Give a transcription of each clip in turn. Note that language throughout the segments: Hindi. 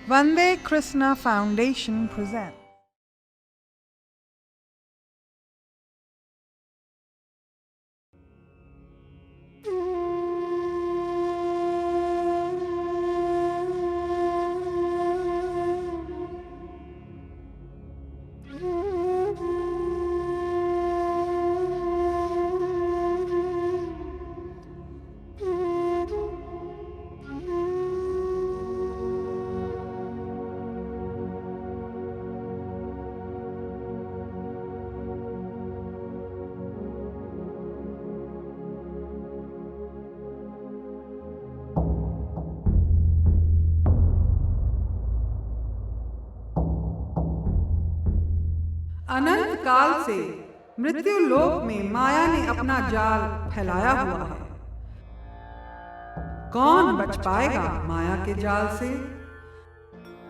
Vande Krishna Foundation presents. अनंत काल से मृत्यु लोक में माया ने अपना जाल फैलाया हुआ है। कौन बच पाएगा माया के जाल से?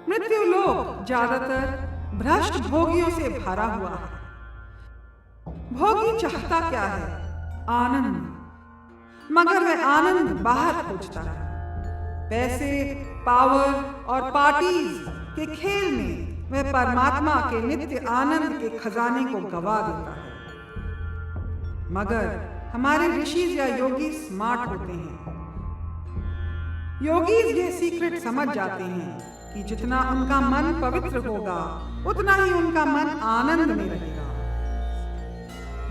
मृत्यु लोक ज्यादातर भ्रष्ट भोगियों से भरा हुआ है। भोगी चाहता क्या है? आनंद, मगर वह आनंद बाहर खोजता है। पैसे, पावर और पार्टीज के खेल में वह परमात्मा के नित्य आनंद के खजाने को गवा देता है। मगर हमारे ऋषि या योगी स्मार्ट होते हैं। योगीज ये सीक्रेट समझ जाते हैं कि जितना उनका मन पवित्र होगा उतना ही उनका मन आनंद में रहेगा।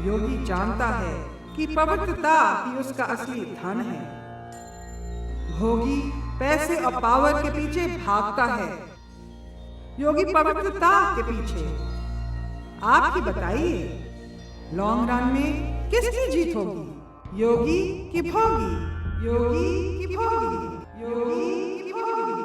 योगी जानता है कि पवित्रता ही उसका असली धन है। भोगी पैसे और पावर के पीछे भागता है, योगी पवित्रता के पीछे। आप ही बताइए, लॉन्ग रन में किसकी जीत होगी, योगी की भोगी? योगी की भोगी? योगी की भोगी?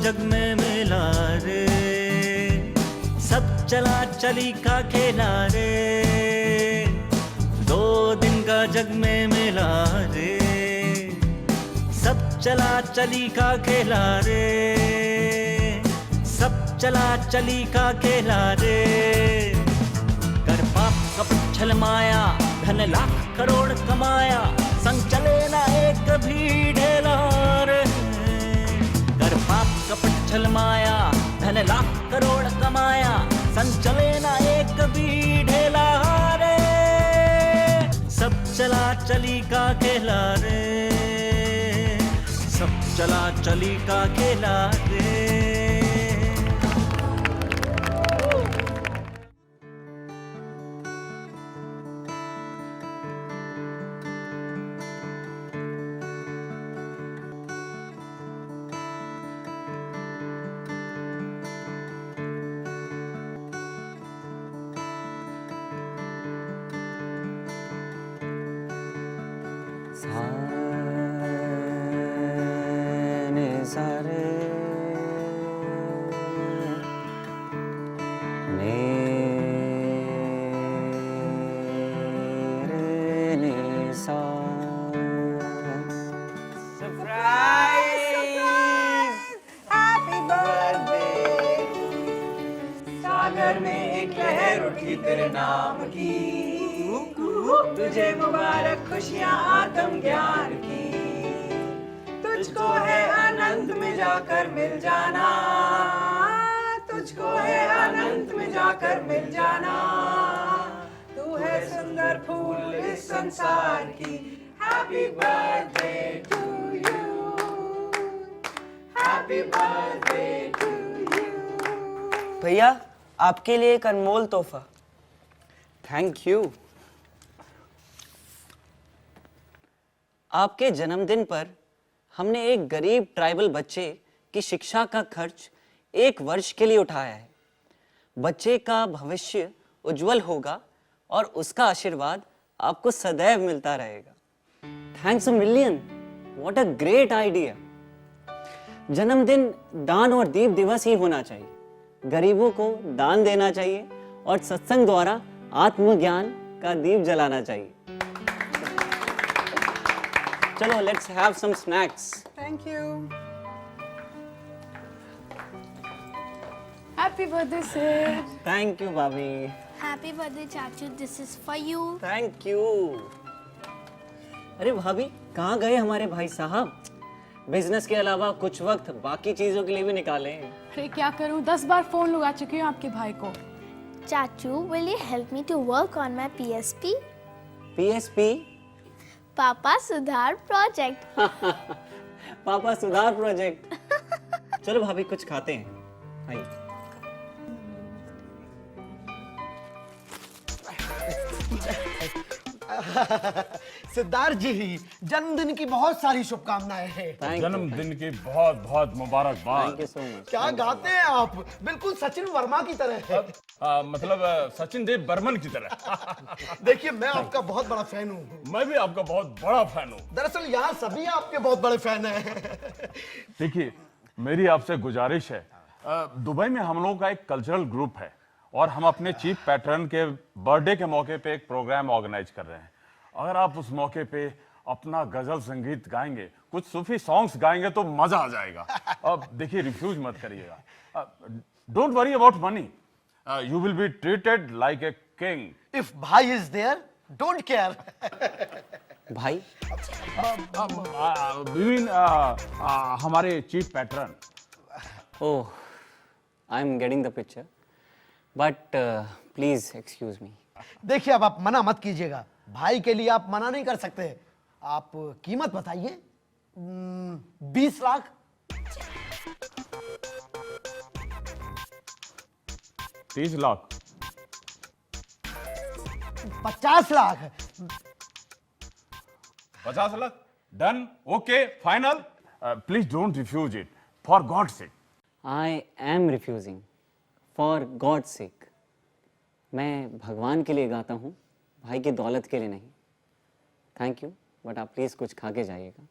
जग में मेला रे, सब चला चली का खेला रे। 2 दिन का जग में मेला रे, सब चला चली का खेला रे। सब चला चली का खेला रे। कर पाप कपट छल माया, धन लाख करोड़ कमाया, संग चले ना एक भी ढेला रे। पाप कपट छल माया, धन लाख करोड़ कमाया, संग चले ना एक भी ढेला रे। सब चला चली का खेला रे, सब चला चली का खेला रे। सारे ने रे ने सा। सरप्राइज! Happy birthday! सागर में एक लहर उठी तेरे नाम की, तुझे मुबारक खुशियाँ आत्म ज्ञान की। तुझको है अनंत में जाकर मिल जाना, तुझको है अनंत में जाकर मिल जाना। तू है सुंदर फूल इस संसार की। Happy birthday to you, happy birthday to you. भैया आपके लिए एक अनमोल तोहफा। Thank you. आपके जन्मदिन पर हमने एक गरीब ट्राइबल बच्चे की शिक्षा का खर्च 1 वर्ष के लिए उठाया है। बच्चे का भविष्य उज्जवल होगा और उसका आशीर्वाद आपको सदैव मिलता रहेगा। Thanks a million, what a great idea. जन्मदिन दान और दीप दिवस ही होना चाहिए। गरीबों को दान देना चाहिए और सत्संग द्वारा आत्मज्ञान का दीप जलाना चाहिए। चलो let's have some snacks. Thank you. Happy birthday, Sid. Thank you bhabhi. Happy birthday, Chachu. This is for you. Thank you. अरे भाभी कहाँ गए हमारे भाई साहब? बिजनेस के अलावा कुछ वक्त बाकी चीजों के लिए भी निकालें। अरे क्या करूं, 10 बार फोन लगा चुकी हूँ आपके भाई को। Chachu, will you help me to work on my PSP? PSP? Papa Sudhar project. पापा सुधार प्रोजेक्ट। चलो भाभी कुछ खाते हैं। आइए। सिद्धार्थ जी, जन्मदिन की बहुत सारी शुभकामनाएं हैं। थैंक जन्मदिन की बहुत बहुत मुबारकबाद। You so much. क्या गाते हैं आप, बिल्कुल सचिन वर्मा की तरह है। मतलब सचिन देव बर्मन की तरह। देखिए मैं आपका बहुत बड़ा फैन हूँ। मैं भी आपका बहुत बड़ा फैन हूँ। दरअसल यहाँ सभी आपके बहुत बड़े फैन हैं। देखिए मेरी आपसे गुजारिश है, दुबई में हम लोगों का एक कल्चरल ग्रुप है और हम अपने चीफ पैटर्न के बर्थडे के मौके पे एक प्रोग्राम ऑर्गेनाइज कर रहे हैं। अगर आप उस मौके पे अपना गजल संगीत गाएंगे, कुछ सूफी सॉन्ग्स गाएंगे तो मजा आ जाएगा। अब देखिए रिफ्यूज मत करिएगा। Don't worry about money, you will be treated like a king. If भाई इज देयर, डोंट केयर। भाई हमारे chief pattern. Oh, I am getting the picture, but please excuse me. देखिए अब आप मना मत कीजिएगा, भाई के लिए आप मना नहीं कर सकते। आप कीमत बताइए। 20 lakh. 30 lakh. 50 lakh. 50 lakh. Done, okay, final. Please don't refuse it, for God sake. I am refusing for God sake. मैं भगवान के लिए गाता हूँ, भाई की दौलत के लिए नहीं। थैंक यू, बट आप प्लीज कुछ खा के जाइएगा।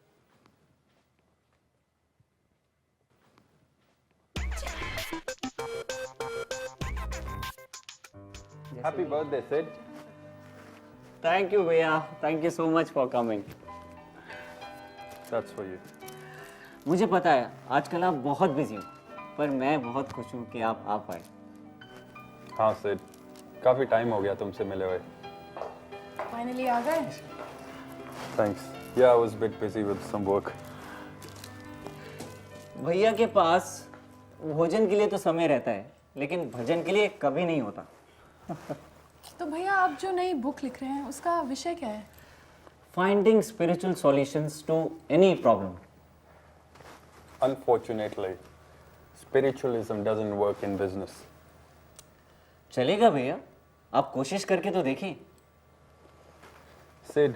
Happy birthday, Sid. Thank you भैया, thank you so much for coming. That's for you. मुझे पता है आजकल आप बहुत बिजी हो, पर मैं बहुत खुश हूँ कि आप आ पाए। हाँ सिड, काफी टाइम हो गया तुमसे मिले हुए। फाइनली आ गए। Thanks. Yeah, I was a bit busy with some work. भैया के पास भोजन के लिए तो समय रहता है, लेकिन भजन के लिए कभी नहीं होता। तो भैया आप जो नई बुक लिख रहे हैं उसका विषय क्या है? Finding spiritual solutions to any problem. Unfortunately, spiritualism doesn't work in business. चलेगा भैया, आप कोशिश करके तो देखिए। Sid,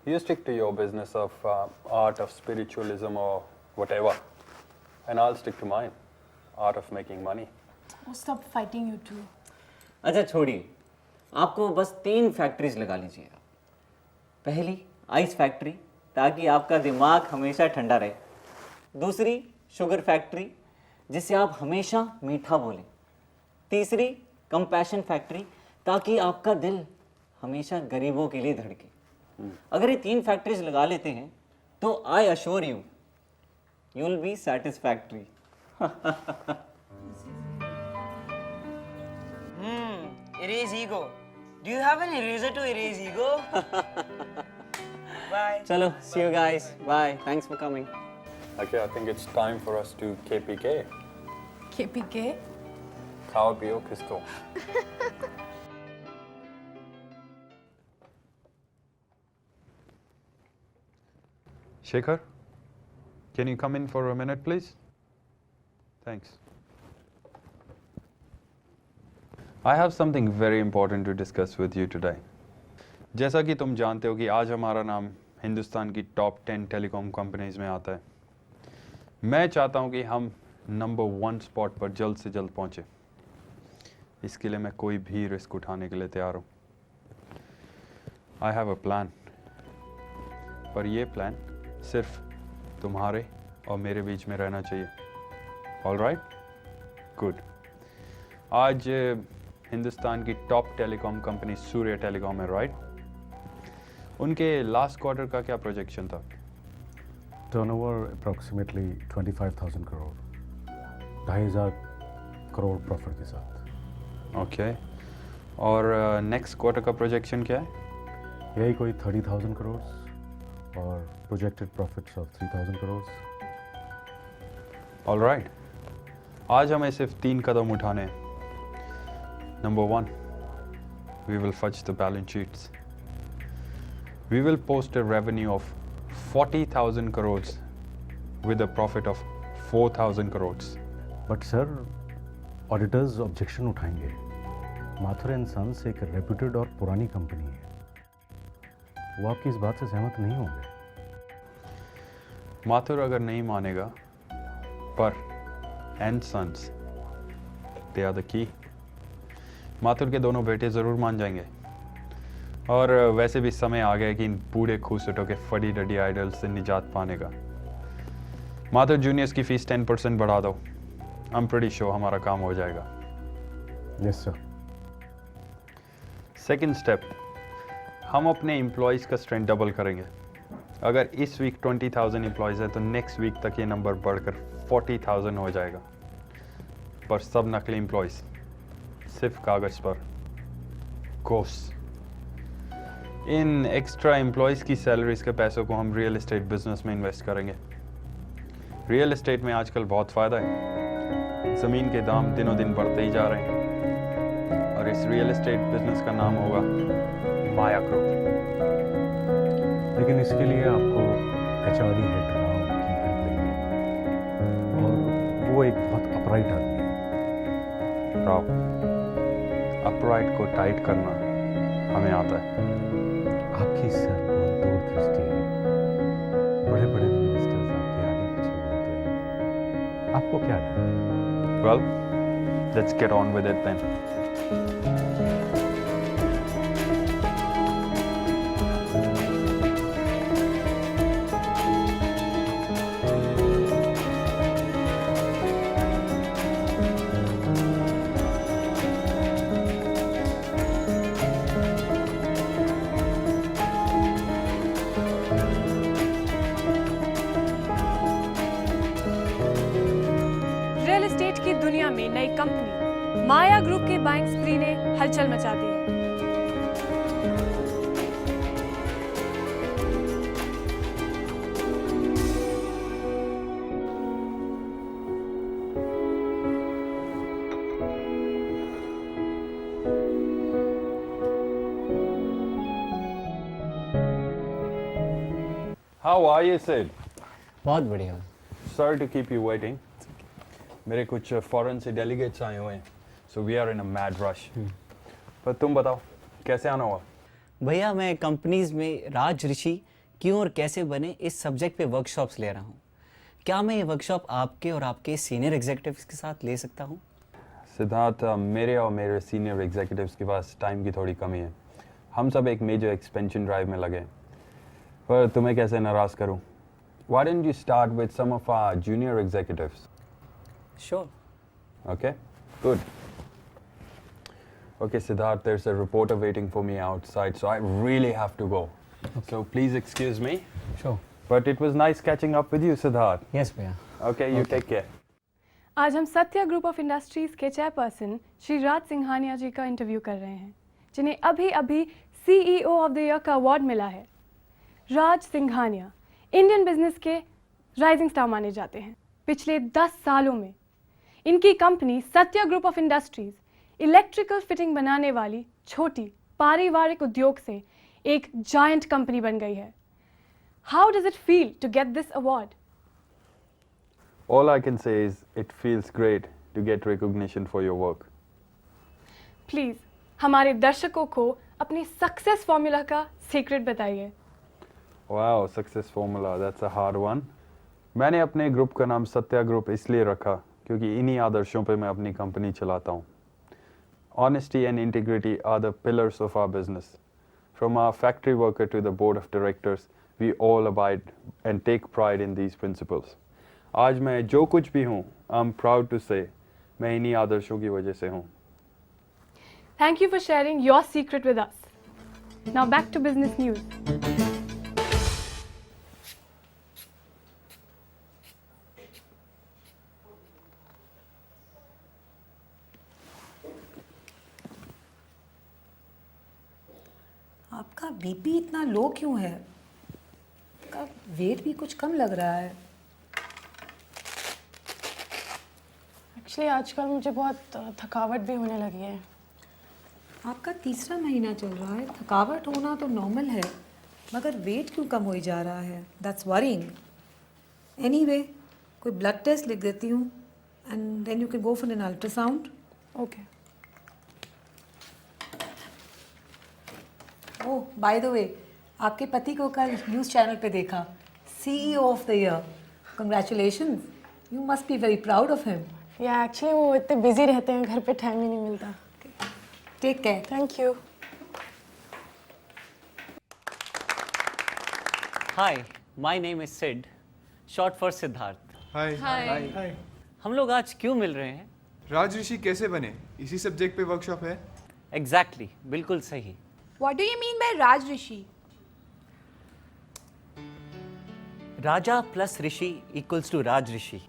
you stick to your business of art of spiritualism or whatever, and I'll stick to mine, art of making money. Oh, stop fighting you two. अच्छा छोड़िए, आपको बस 3 फैक्ट्रीज लगा लीजिए। पहली आइस फैक्ट्री, ताकि आपका दिमाग हमेशा ठंडा रहे। दूसरी शुगर फैक्ट्री, जिससे आप हमेशा मीठा बोलें। तीसरी कंपैशन फैक्ट्री, ताकि आपका दिल हमेशा गरीबों के लिए धड़के। अगर ये 3 फैक्ट्रीज लगा लेते हैं तो I assure you will be satisfactory. Erase ego. Do you have an eraser to erase ego? Bye. चलो, see you guys. Bye. Thanks for coming. Okay, I think it's time for us to KPK. KPK? खाओ पियो किसको? Shekhar, can you come in for a minute, please? Thanks. I have something very important to discuss with you today. जैसा कि तुम जानते हो कि आज हमारा नाम हिंदुस्तान की टॉप 10 टेलीकॉम कंपनीज में आता है। मैं चाहता हूं कि हम नंबर 1 स्पॉट पर जल्द से जल्द पहुंचे। इसके लिए मैं कोई भी रिस्क उठाने के लिए तैयार हूं। I have a plan, पर ये प्लान सिर्फ तुम्हारे और मेरे बीच में रहना चाहिए। All right? Good. आज हिंदुस्तान की टॉप टेलीकॉम कंपनी सूर्य टेलीकॉम है, राइट? उनके लास्ट क्वार्टर का क्या प्रोजेक्शन था? Turnover approximately 25,000 crore, 2,500 crore profit के साथ। ओके, और नेक्स्ट क्वार्टर का प्रोजेक्शन क्या है? यही कोई 30,000 करोड़ और projected profits of 3,000 crore. All right, आज हमें सिर्फ 3 कदम उठाने हैं। Number 1, we will fudge the balance sheets. We will post a revenue of 40,000 crores with a profit of 4,000 crores. But sir, auditors objection उठाएंगे। माथुर एंड सन्स एक रेप्यूटेड और पुरानी कंपनी है, वो आपकी इस बात से सहमत नहीं होंगे। माथुर अगर नहीं मानेगा, पर and sons they are the key. Mathur के दोनों बेटे ज़रूर मान जाएंगे। और वैसे भी समय आ गया कि इन बूढ़े खूसटों के फटी डटी आइडल से निजात पाने का। माथुर जूनियर्स की फीस 10% बढ़ा दो। आई एम प्रीटी श्योर हमारा काम हो जाएगा। Yes sir. सेकेंड स्टेप, हम अपने एम्प्लॉयज़ का स्ट्रेंथ डबल करेंगे। अगर इस वीक 20,000 एम्प्लॉयज़ है तो नेक्स्ट वीक तक ये नंबर बढ़कर 40,000 हो जाएगा। पर सब नकली एम्प्लॉयज़, सिर्फ कागज़ पर। कोर्स इन एक्स्ट्रा एम्प्लॉयज़ की सैलरीज के पैसों को हम रियल एस्टेट बिजनेस में इन्वेस्ट करेंगे। रियल एस्टेट में आजकल बहुत फ़ायदा है। ज़मीन के दाम दिनों दिन बढ़ते ही जा रहे हैं और इस रियल एस्टेट बिजनेस का नाम होगा माया ग्रुप। लेकिन इसके लिए आपको HRD हेड राव की हेल्प लेंगे और वो एक बहुत अपराइट आदमी है। राव, अपराइट को टाइट करना हमें आता है। आपकी सर बहुत दूरदृष्टि है। बड़े बड़े मिनिस्टर्स आपके आगे पीछे घूमते हैं, आपको क्या डर? Well, let's get on with it then. Real estate की दुनिया में नई कंपनी माया ग्रुप के बाइंग स्प्री ने हलचल मचा दी है। How are you, Sid? बहुत बढ़िया। Sorry to keep you waiting. मेरे कुछ फॉरेन से डेलीगेट्स आए हुए हैं, so we are in a mad rush. पर तुम बताओ कैसे आना हुआ? भैया मैं कंपनीज में राज ऋषि क्यों और कैसे बने इस सब्जेक्ट पे वर्कशॉप्स ले रहा हूँ। क्या मैं ये वर्कशॉप आपके और आपके सीनियर एग्जीक्यूटिव्स के साथ ले सकता हूँ? सिद्धार्थ, मेरे और मेरे सीनियर एग्जीक्यूटिव्स के पास टाइम की थोड़ी कमी है। हम सब एक मेजर एक्सपेंशन ड्राइव में लगे हैं। पर तुम्हें कैसे नाराज़ करूँ? Why don't you start with some of our junior executives? Sure. Okay, good. Okay, Siddharth, there's a reporter waiting for me outside, so I really have to go. Okay. So please excuse me. Sure. But it was nice catching up with you, Siddharth. Yes, भैया। Okay, you take care. आज हम सत्या ग्रुप ऑफ इंडस्ट्रीज के चेयरपर्सन श्री राज सिंघानिया जी का इंटरव्यू कर रहे हैं, जिन्हें अभी अभी CEO ऑफ द ईयर का अवार्ड मिला है। राज सिंघानिया इंडियन बिजनेस के राइजिंग स्टार माने जाते हैं। पिछले 10 सालों में इनकी company Satya group of industries electrical fitting बनाने वाली छोटी पारिवारिक उद्योग से एक जायंट कंपनी बन गई है। How does it feel to get this award? All I can say is it feels great to get recognition for your work. Please, हमारे दर्शकों को अपनी सक्सेस फॉर्मूला का सीक्रेट बताइए. Wow, success formula, that's a hard one. मैंने अपने ग्रुप का नाम सत्या ग्रुप इसलिए रखा क्योंकि इन्हीं आदर्शों पे मैं अपनी कंपनी चलाता हूँ. Honesty and integrity are the pillars of our business. From our factory worker to the board of directors, we all abide and take pride in these principles. आज मैं जो कुछ भी हूँ, I'm proud to say, मैं इन्हीं आदर्शों की वजह से हूँ. Thank you for sharing your secret with us. Now back to business news. आपका बीपी इतना लो क्यों है? आपका वेट भी कुछ कम लग रहा है. एक्चुअली आजकल मुझे बहुत थकावट भी होने लगी है. आपका तीसरा महीना चल रहा है. थकावट होना तो नॉर्मल है, मगर वेट क्यों कम हो जा रहा है? That's worrying. एनीवे, कोई ब्लड टेस्ट लिख देती हूँ and then you can go for an ultrasound. Okay. Oh, by the way, आपके पति को कल न्यूज़ चैनल पे देखा. CEO of the year. Congratulations. You must be very proud of him. या एक्चुअली वो इतने बिजी रहते हैं, घर पे टाइम ही नहीं मिलता. Take care. Thank you. Hi, my name is Sid, short for Siddharth. Hi. हम लोग आज क्यों मिल रहे हैं? राज ऋषि कैसे बने, इसी सब्जेक्ट पे वर्कशॉप है. Exactly, बिल्कुल सही. What do you mean by Raj Rishi? राजा प्लस ऋषि इक्वल्स टू राज ऋषि.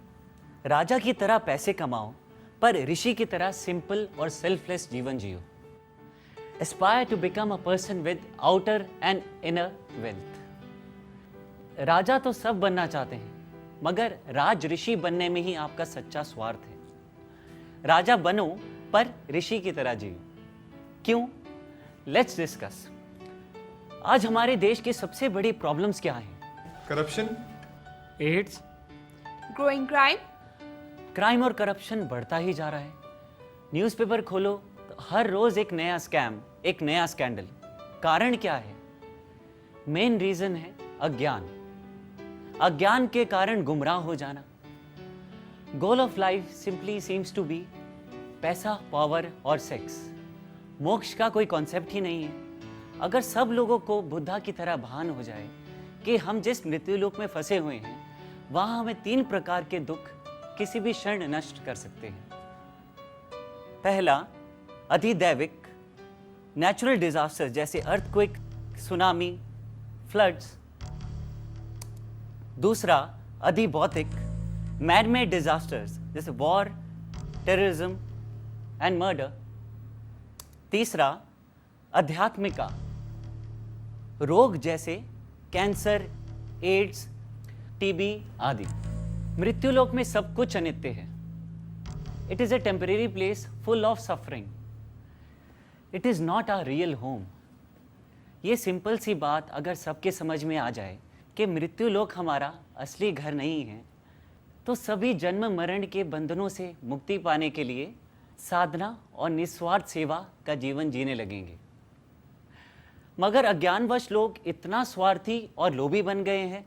राजा की तरह पैसे कमाओ, पर ऋषि की तरह सिंपल और सेल्फलेस जीवन जियो. Aspire to become a person with outer and inner wealth. राजा तो सब बनना चाहते हैं, मगर राज ऋषि बनने में ही आपका सच्चा स्वार्थ है. राजा बनो पर ऋषि की तरह जियो. क्यों? Let's discuss. आज हमारे देश की सबसे बड़ी प्रॉब्लम्स क्या हैं? Corruption, AIDS, Growing crime? Crime और करप्शन बढ़ता ही जा रहा है. न्यूज़पेपर खोलो तो हर रोज एक नया स्कैम, एक नया स्कैंडल. कारण क्या है? मेन रीजन है अज्ञान. अज्ञान के कारण गुमराह हो जाना. Goal of life simply seems to be paisa, power और सेक्स. मोक्ष का कोई कॉन्सेप्ट ही नहीं है. अगर सब लोगों को बुद्धा की तरह भान हो जाए कि हम जिस मृत्युलोक में फंसे हुए हैं, वहां हमें 3 प्रकार के दुख किसी भी क्षण नष्ट कर सकते हैं. पहला, अधिदैविक, नेचुरल डिजास्टर जैसे अर्थक्वेक, सुनामी, फ्लड्स. दूसरा, अधिभौतिक, मैन मेड डिजास्टर्स जैसे वॉर, टेररिज्म एंड मर्डर. तीसरा, आध्यात्मिका, रोग जैसे कैंसर, एड्स, टीबी आदि. मृत्युलोक में सब कुछ अनित्य है. It is a temporary place full of suffering. It is not a real home. ये सिंपल सी बात अगर सबके समझ में आ जाए कि मृत्युलोक हमारा असली घर नहीं है, तो सभी जन्म मरण के बंधनों से मुक्ति पाने के लिए साधना और निस्वार्थ सेवा का जीवन जीने लगेंगे. मगर अज्ञानवश लोग इतना स्वार्थी और लोभी बन गए हैं.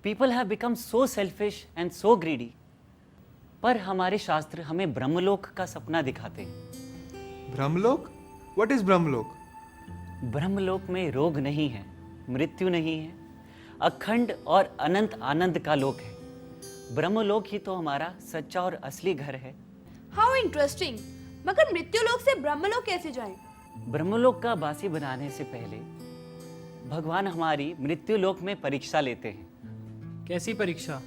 People have become so selfish and so greedy. पर हमारे शास्त्र हमें ब्रह्मलोक का सपना दिखाते हैं. ब्रह्मलोक? व्हाट इज ब्रह्मलोक? ब्रह्मलोक में रोग नहीं है, मृत्यु नहीं है, अखंड और अनंत आनंद का लोक है. ब्रह्मलोक ही तो हमारा सच्चा और असली घर है. How interesting. मगर मृत्युलोक से ब्रह्मलोक कैसे जाएं? ब्रह्मलोक का बासी बनाने से पहले भगवान हमारी मृत्युलोक में परीक्षा लेते हैं. कैसी परीक्षा?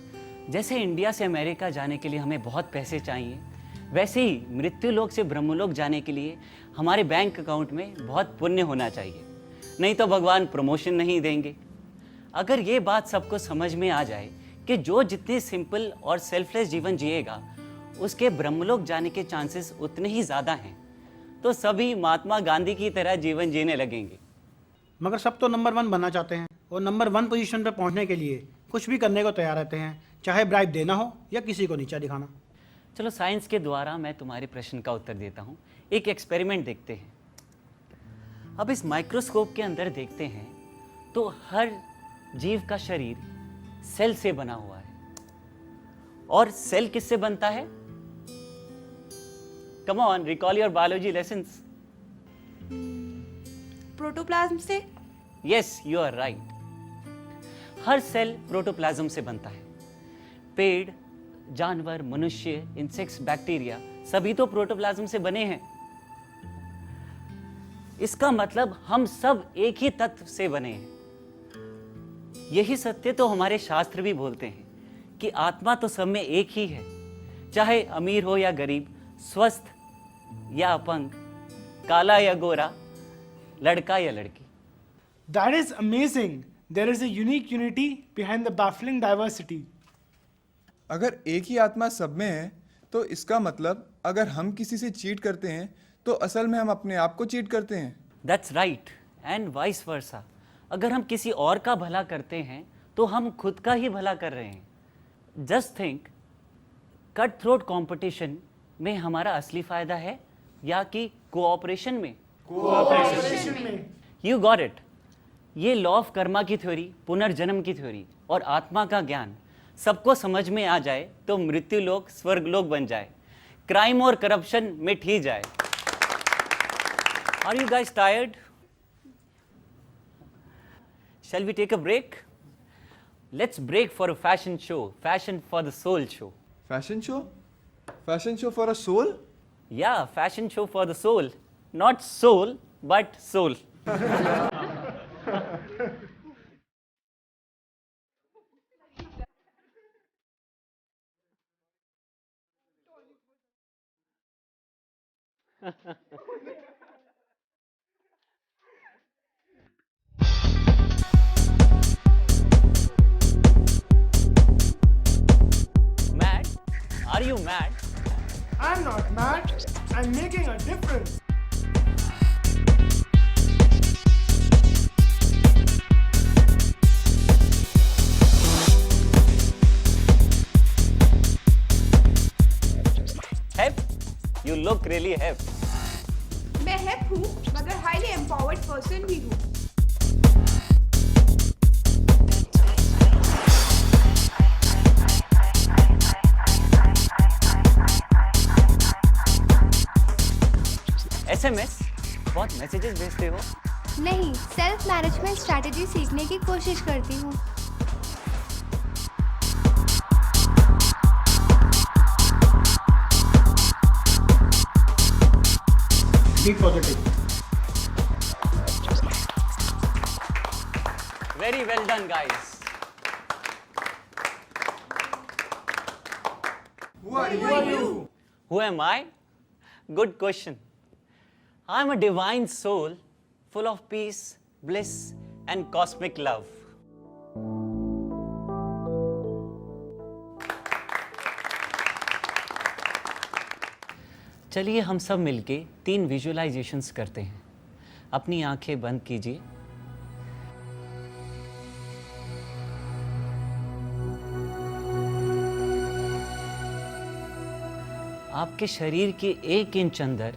जैसे इंडिया से अमेरिका जाने के लिए हमें बहुत पैसे चाहिए, वैसे ही मृत्युलोक से ब्रह्मलोक जाने के लिए हमारे बैंक अकाउंट में बहुत पुण्य होना चाहिए, नहीं तो भगवान प्रमोशन नहीं देंगे. अगर ये बात सबको समझ में आ जाए कि जो जितने सिंपल और सेल्फलेस जीवन जिएगा उसके ब्रह्मलोक जाने के चांसेस उतने ही ज़्यादा हैं, तो सभी महात्मा गांधी की तरह जीवन जीने लगेंगे. मगर सब तो नंबर 1 बनना चाहते हैं. और नंबर 1 पोजीशन पर पहुंचने के लिए कुछ भी करने को तैयार रहते हैं, चाहे ब्राइब देना हो या किसी को नीचा दिखाना। चलो साइंस के द्वारा मैं तुम्हारे प्रश्न का उत्तर देता हूँ। एक एक्सपेरिमेंट देखते हैं। अब इस माइक्रोस्कोप के अंदर देखते हैं तो हर जीव का शरीर सेल से बना हुआ है। और सेल किससे बनता है? Come on, recall your biology lessons. Protoplasm से। Yes, you are right. हर सेल प्रोटोप्लाज्म से बनता है। पेड़, जानवर, मनुष्य, इंसेक्ट्स, बैक्टीरिया सभी तो प्रोटोप्लाज्म से बने हैं। इसका मतलब हम सब एक ही तत्व से बने हैं। यही सत्य तो हमारे शास्त्र भी बोलते हैं कि आत्मा तो सब में एक ही है, चाहे अमीर हो या गरीब, स्वस्थ या अपंग, काला या गोरा, लड़का या लड़की। That is amazing. There is a unique unity behind the baffling diversity. अगर एक ही आत्मा सब में है तो इसका मतलब अगर हम किसी से चीट करते हैं तो असल में हम अपने आप को चीट करते हैं। That's right, and vice versa. अगर हम किसी और का भला करते हैं तो हम खुद का ही भला कर रहे हैं। Just think, cut throat competition में हमारा असली फायदा है या कि कोऑपरेशन में? कोऑपरेशन में। You got it. ये लॉ ऑफ कर्मा की थ्योरी, पुनर्जन्म की थ्योरी और आत्मा का ज्ञान सबको समझ में आ जाए तो मृत्यु लोक स्वर्ग लोक बन जाए, क्राइम और करप्शन मिट ही जाए। Are you guys tired? Shall we take a break? Let's break for a fashion show, fashion for the soul show. Fashion show? Fashion show for a soul? Yeah, fashion show for the soul. Not soul, but soul. Mad? Are you mad? I'm not mad. I'm making a difference. Hep? You look really hep. मैं हेप हूँ मगर हाईली एम्पावर्ड पर्सन भी हूँ। SMS? बहुत मैसेजेस भेजते हो? नहीं, सेल्फ मैनेजमेंट स्ट्रैटेजी सीखने की कोशिश करती हूँ। Be positive. Very well done, guys. Who are you? Who am I? Good question. I'm a divine soul full of peace, bliss, and cosmic love. चलिए हम सब मिलके 3 विजुअलाइजेशंस करते हैं। अपनी आंखें बंद कीजिए। आपके शरीर के 1 इंच अंदर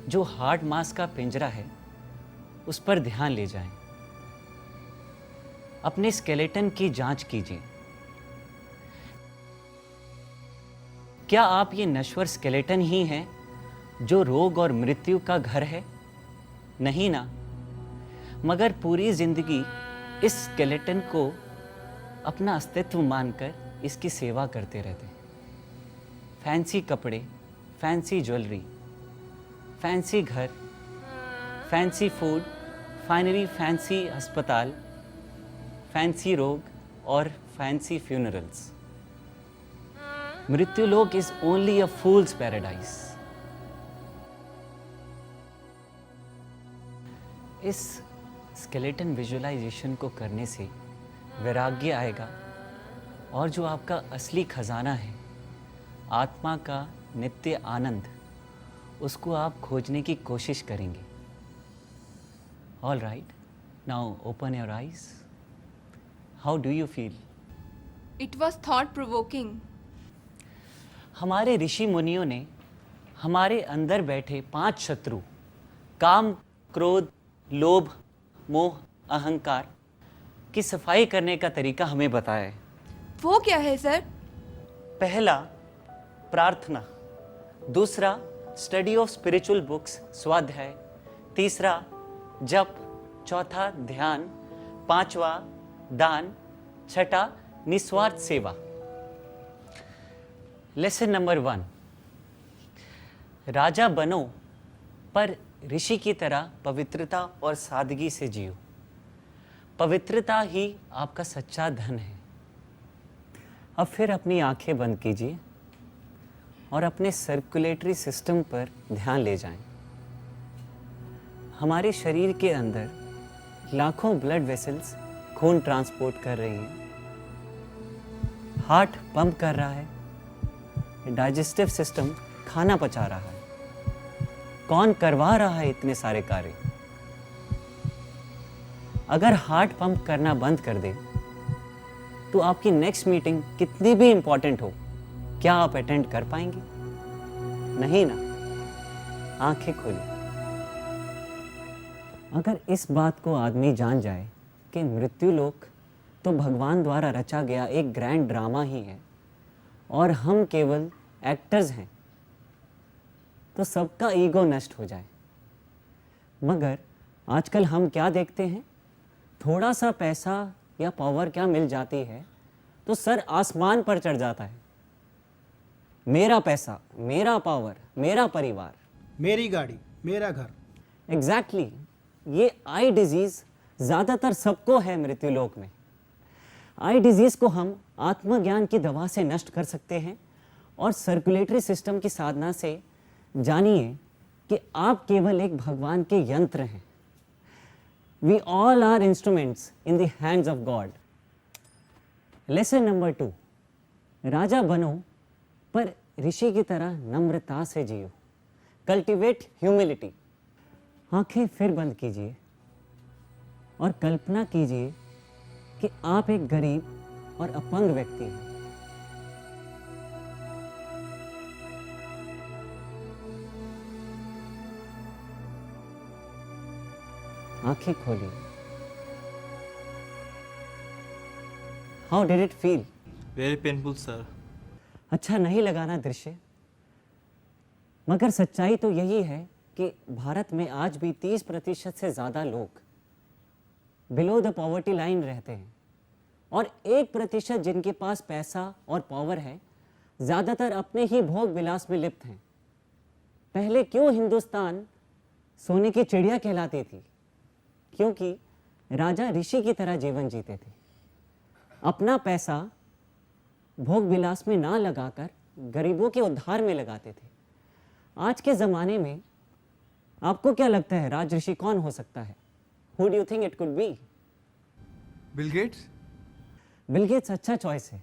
जो हार्ड मास का पिंजरा है उस पर ध्यान ले जाएं। अपने स्केलेटन की जांच कीजिए। क्या आप ये नश्वर स्केलेटन ही हैं जो रोग और मृत्यु का घर है? नहीं ना, मगर पूरी जिंदगी इस स्केलेटन को अपना अस्तित्व मानकर इसकी सेवा करते रहते हैं। फैंसी कपड़े, फैंसी ज्वेलरी, फैंसी घर, फैंसी फूड, फाइनली फैंसी अस्पताल, फैंसी रोग और फैंसी फ्यूनरल्स। मृत्यु लोक is only a fools paradise. इस स्केलेटन विजुअलाइजेशन को करने से वैराग्य आएगा और जो आपका असली खजाना है, आत्मा का नित्य आनंद, उसको आप खोजने की कोशिश करेंगे। All right, now open your eyes. How do you feel? It was thought provoking. हमारे ऋषि मुनियों ने हमारे अंदर बैठे 5 शत्रु काम, क्रोध, लोभ, मोह, अहंकार की सफाई करने का तरीका हमें बताया है। वो क्या है सर? पहला प्रार्थना, दूसरा स्टडी ऑफ स्पिरिचुअल बुक्स स्वाध्याय, तीसरा जप, चौथा ध्यान, पांचवा दान, छठा निस्वार्थ सेवा। लेसन नंबर 1, राजा बनो पर ऋषि की तरह पवित्रता और सादगी से जियो। पवित्रता ही आपका सच्चा धन है। अब फिर अपनी आंखें बंद कीजिए और अपने सर्कुलेटरी सिस्टम पर ध्यान ले जाएं। हमारे शरीर के अंदर लाखों ब्लड वेसल्स खून ट्रांसपोर्ट कर रही हैं। हार्ट पंप कर रहा है, डाइजेस्टिव सिस्टम खाना पचा रहा है। कौन करवा रहा है इतने सारे कार्य? अगर हार्ट पंप करना बंद कर दे तो आपकी नेक्स्ट मीटिंग कितनी भी इंपॉर्टेंट हो, क्या आप अटेंड कर पाएंगे? नहीं ना। आंखें खोलिए। अगर इस बात को आदमी जान जाए कि मृत्यु लोक तो भगवान द्वारा रचा गया एक ग्रैंड ड्रामा ही है और हम केवल एक्टर्स हैं, तो सबका ईगो नष्ट हो जाए। मगर आजकल हम क्या देखते हैं? थोड़ा सा पैसा या पावर क्या मिल जाती है तो सर आसमान पर चढ़ जाता है। मेरा पैसा, मेरा पावर, मेरा परिवार, मेरी गाड़ी, मेरा घर। एग्जैक्टली ये आई डिजीज ज़्यादातर सबको है मृत्युलोक में। आई डिजीज़ को हम आत्मज्ञान की दवा से नष्ट कर सकते हैं और सर्कुलेटरी सिस्टम की साधना से जानिए कि आप केवल एक भगवान के यंत्र हैं। We all are instruments in the hands of God. Lesson number 2, राजा बनो पर ऋषि की तरह नम्रता से जियो। Cultivate humility. आंखें फिर बंद कीजिए और कल्पना कीजिए कि आप एक गरीब और अपंग व्यक्ति हैं। आंखें खोलिए। How did it feel? Very painful sir. अच्छा नहीं लगा ना दृश्य? मगर सच्चाई तो यही है कि भारत में आज भी 30% से ज़्यादा लोग बिलो द पॉवर्टी लाइन रहते हैं और 1% जिनके पास पैसा और पावर है ज़्यादातर अपने ही भोग विलास में लिप्त हैं। पहले क्यों हिंदुस्तान सोने की चिड़िया कहलाती थी? क्योंकि राजा ऋषि की तरह जीवन जीते थे। अपना पैसा भोग विलास में ना लगाकर गरीबों के उद्धार में लगाते थे। आज के ज़माने में आपको क्या लगता है राज ऋषि कौन हो सकता है? Who do you think it could be? Bill Gates? Bill Gates अच्छा चॉइस है।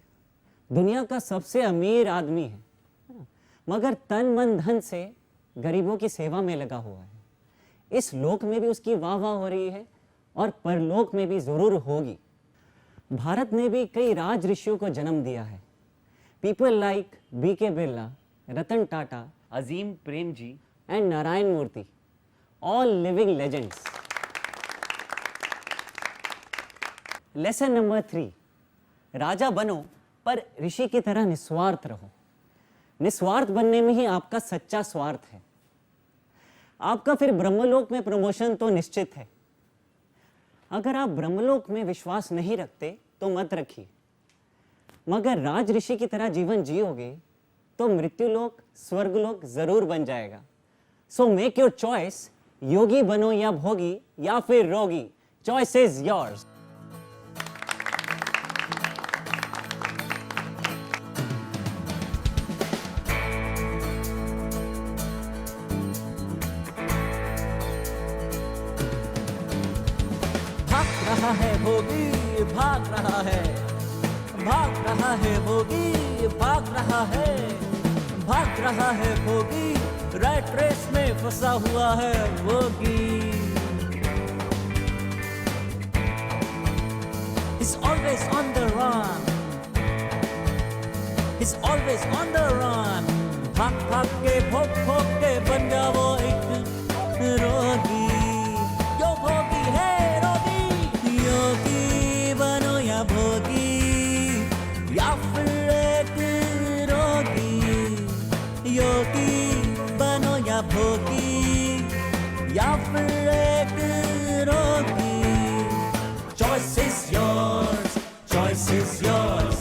दुनिया का सबसे अमीर आदमी है, मगर तन मन धन से गरीबों की सेवा में लगा हुआ है। इस लोक में भी उसकी वाह वाह हो रही है और परलोक में भी जरूर होगी। भारत ने भी कई राज ऋषियों को जन्म दिया है। People like B.K. Birla, Ratan Tata, Azim Premji and Narayana Murthy, all living legends. Lesson number 3, राजा बनो पर ऋषि की तरह निस्वार्थ रहो। निस्वार्थ बनने में ही आपका सच्चा स्वार्थ है। आपका फिर ब्रह्मलोक में प्रमोशन तो निश्चित है। अगर आप ब्रह्मलोक में विश्वास नहीं रखते तो मत रखिए, मगर राज ऋषि की तरह जीवन जियोगे तो मृत्युलोक स्वर्गलोक जरूर बन जाएगा। सो मेक योर चॉइस, योगी बनो या भोगी या फिर रोगी। Choice is yours. रहा है भोगी, भाग रहा है, भाग रहा है भोगी, भाग रहा है, भाग रहा है भोगी, रैट रेस में फंसा हुआ है भोगी। He's always on the run. He's always on the run. भाग भाग के भोग भोग के बन जा वो एक रोगी. यो भोगी है रोगी. योगी बनो या भोगी, या फिर एक रोगी. योगी बनो या भोगी, या फिर एक रोगी. Choice is yours, choice is yours,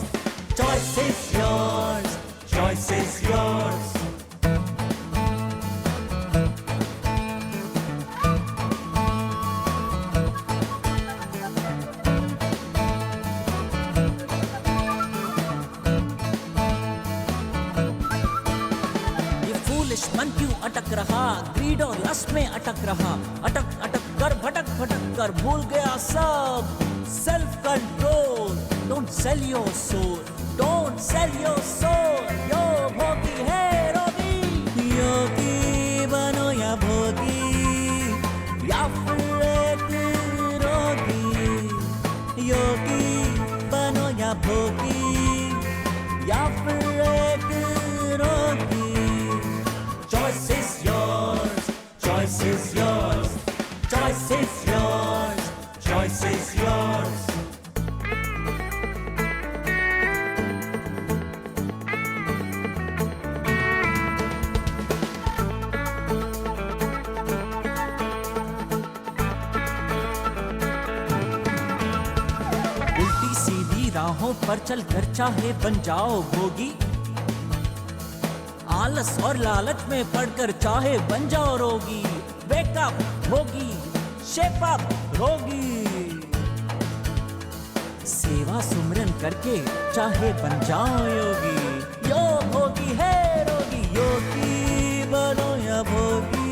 choice is yours, choice is yours. ये foolish मन क्यों अटक रहा, ग्रीड और लस्ट में अटक रहा. अटक अटक कर भटक भटक कर भूल गया सब. Self control. Don't sell your soul, don't sell your soul. यो भोगी है रोगी. योगी बनो या भोगी, या फिर एक रोगी. योगी बनो या भोगी, या फिर एक रोगी. Choice is yours, choice is yours, choice is yours, choice is yours. उल्टी सीधी राहों पर चल कर चाहे बन जाओ भोगी. आलस और लालच में पड़कर चाहे बन जाओ रोगी. वेकअप भोगी, शेप अप रोगी. सेवा सुमरन करके चाहे बन जाओ योगी. यो भोगी है रोगी. योगी बनो या भोगी,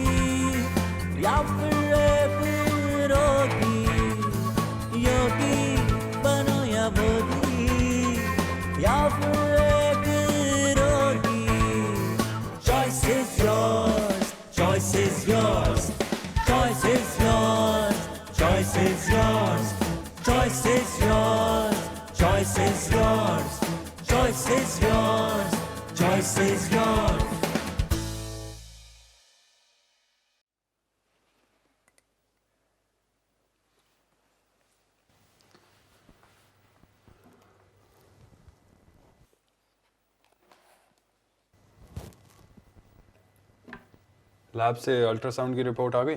या फिर एक रोगी. योगी बनो या भोगी, या फिर एक रोगी. Choice is yours, choice is yours, choice is yours, choice is yours, choice is yours, choice is yours, choice is yours, choice is yours. Lab से अल्ट्रासाउंड की रिपोर्ट आ गई.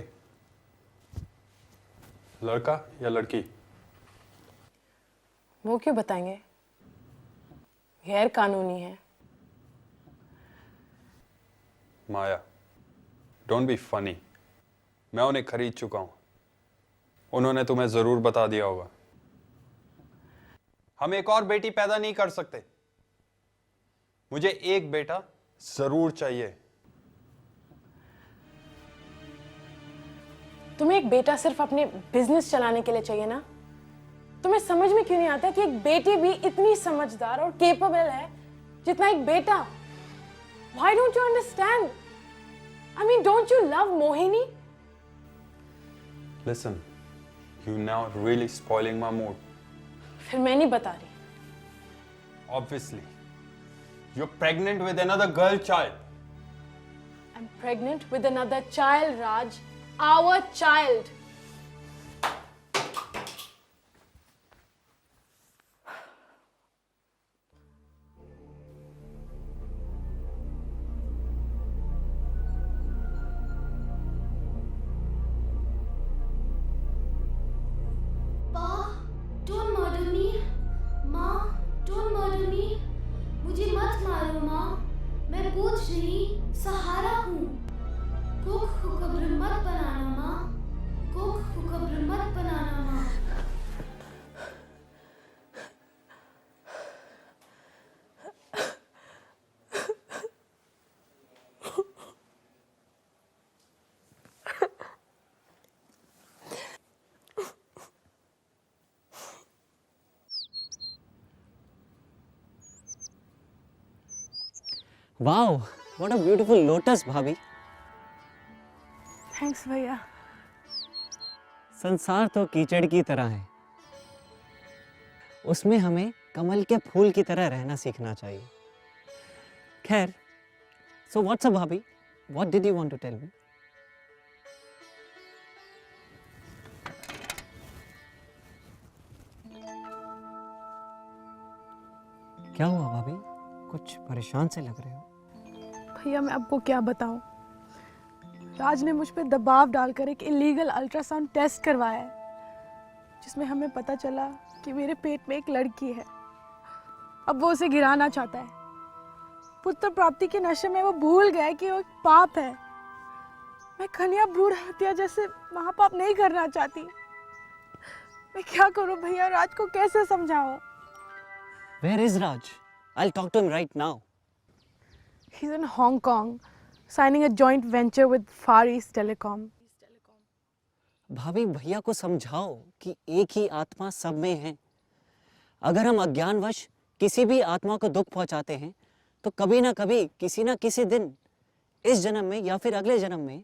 लड़का या लड़की? वो क्यों बताएंगे, गैर कानूनी है. माया, डोंट बी फनी. मैं उन्हें खरीद चुका हूं. उन्होंने तुम्हें जरूर बता दिया होगा. हम एक और बेटी पैदा नहीं कर सकते. मुझे एक बेटा जरूर चाहिए. तुम्हें एक बेटा सिर्फ अपने बिजनेस चलाने के लिए चाहिए ना? तुम्हें समझ में क्यों नहीं आता कि एक बेटी भी इतनी समझदार और केपेबल है जितना एक बेटा? Why don't you understand? I mean, don't you love Mohini? Listen, you now really spoiling my mood. फिर मैं नहीं बता रही. Obviously, you're pregnant with another girl child. I'm pregnant with another child, Raj. Our child. Don't murder me. माँ, don't murder me. मुझे मत मारो माँ. मैं बोझ नहीं, सहारा हूँ. कोख को कब्र मत बनाना माँ. कोख को कब्र मत बनाना माँ. Wow, what a beautiful lotus, भाभी. थैंक्स भैया. संसार तो कीचड़ की तरह है. उसमें हमें कमल के फूल की तरह रहना सीखना चाहिए। खैर, so what's up bhabhi, what did you want to tell me? क्या हुआ भाभी, कुछ परेशान से लग रहे हो? भैया मैं आपको क्या बताऊं, राज ने मुझ पे दबाव डालकर एक इलीगल अल्ट्रासाउंड टेस्ट करवाया है, जिसमें हमें पता चला कि मेरे पेट में एक लड़की है। अब वो उसे गिराना चाहता है। पुत्र प्राप्ति के नशे में वो भूल गया कि वो एक पाप है। मैं कन्या भ्रूण हत्या जैसे महापाप नहीं करना चाहती। मैं क्या करूं भैया, राज को कैसे समझाऊं? Where is Raj? I'll talk to him right now. He's in Hong Kong, signing a joint venture with Far East Telecom. भाभी, भैया को समझाओ कि एक ही आत्मा सब में है। अगर हम अज्ञानवश किसी भी आत्मा को दुख पहुंचाते हैं तो कभी ना कभी, किसी ना किसी दिन, इस जन्म में या फिर अगले जन्म में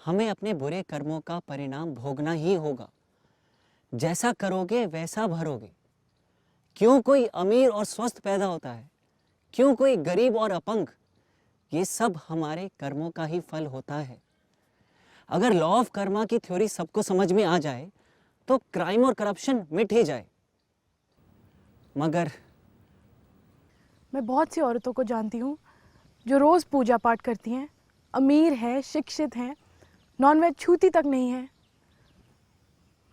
हमें अपने बुरे कर्मों का परिणाम भोगना ही होगा। जैसा करोगे वैसा भरोगे। क्यों कोई अमीर और स्वस्थ पैदा होता है, क्यों कोई गरीब और अपंग? ये सब हमारे कर्मों का ही फल होता है। अगर लॉ ऑफ कर्मा की थ्योरी सबको समझ में आ जाए तो क्राइम और करप्शन मिट ही जाए। मगर मैं बहुत सी औरतों को जानती हूँ जो रोज़ पूजा पाठ करती हैं, अमीर हैं, शिक्षित हैं, नॉनवेज छूती तक नहीं है,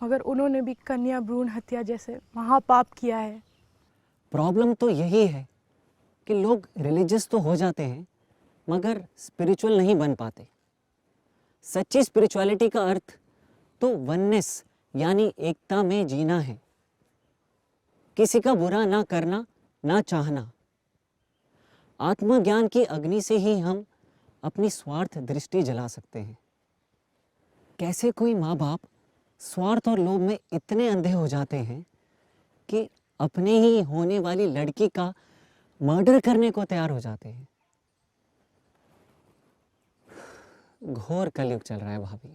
मगर उन्होंने भी कन्या भ्रूण हत्या जैसे महापाप किया है। प्रॉब्लम तो यही है कि लोग रिलीजियस तो हो जाते हैं मगर स्पिरिचुअल नहीं बन पाते। सच्ची स्पिरिचुअलिटी का अर्थ तो वननेस यानी एकता में जीना है। किसी का बुरा ना करना, ना चाहना। आत्मज्ञान की अग्नि से ही हम अपनी स्वार्थ दृष्टि जला सकते हैं। कैसे कोई माँ बाप स्वार्थ और लोभ में इतने अंधे हो जाते हैं कि अपने ही होने वाली लड़की का मर्डर करने को तैयार हो जाते हैं। घोर कलयुग चल रहा है भाभी,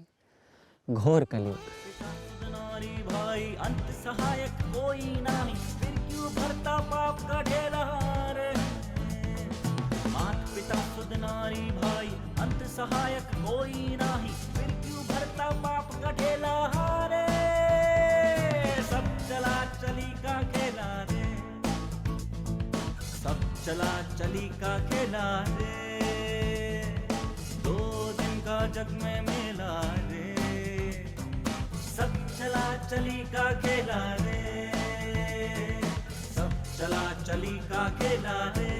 घोर कलयुग। नारी भाई अंत सहायक कोई नहीं, फिर क्यों भरता पाप का ढेला रे? मात पिता सुध नारी भाई अंत सहायक कोई नहीं, फिर क्यों भरता पाप का ढेला रे? सब चला चली का खेला रे, सब चला चली का खेला रे। 2 दिन का जग में मेला रे, सब चला चली का खेला रे, सब चला चली का खेला रे।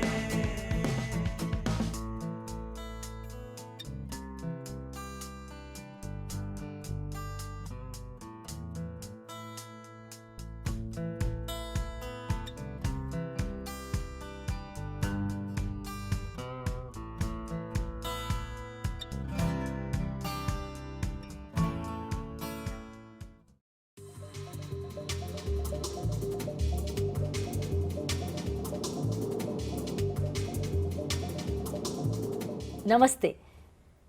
नमस्ते,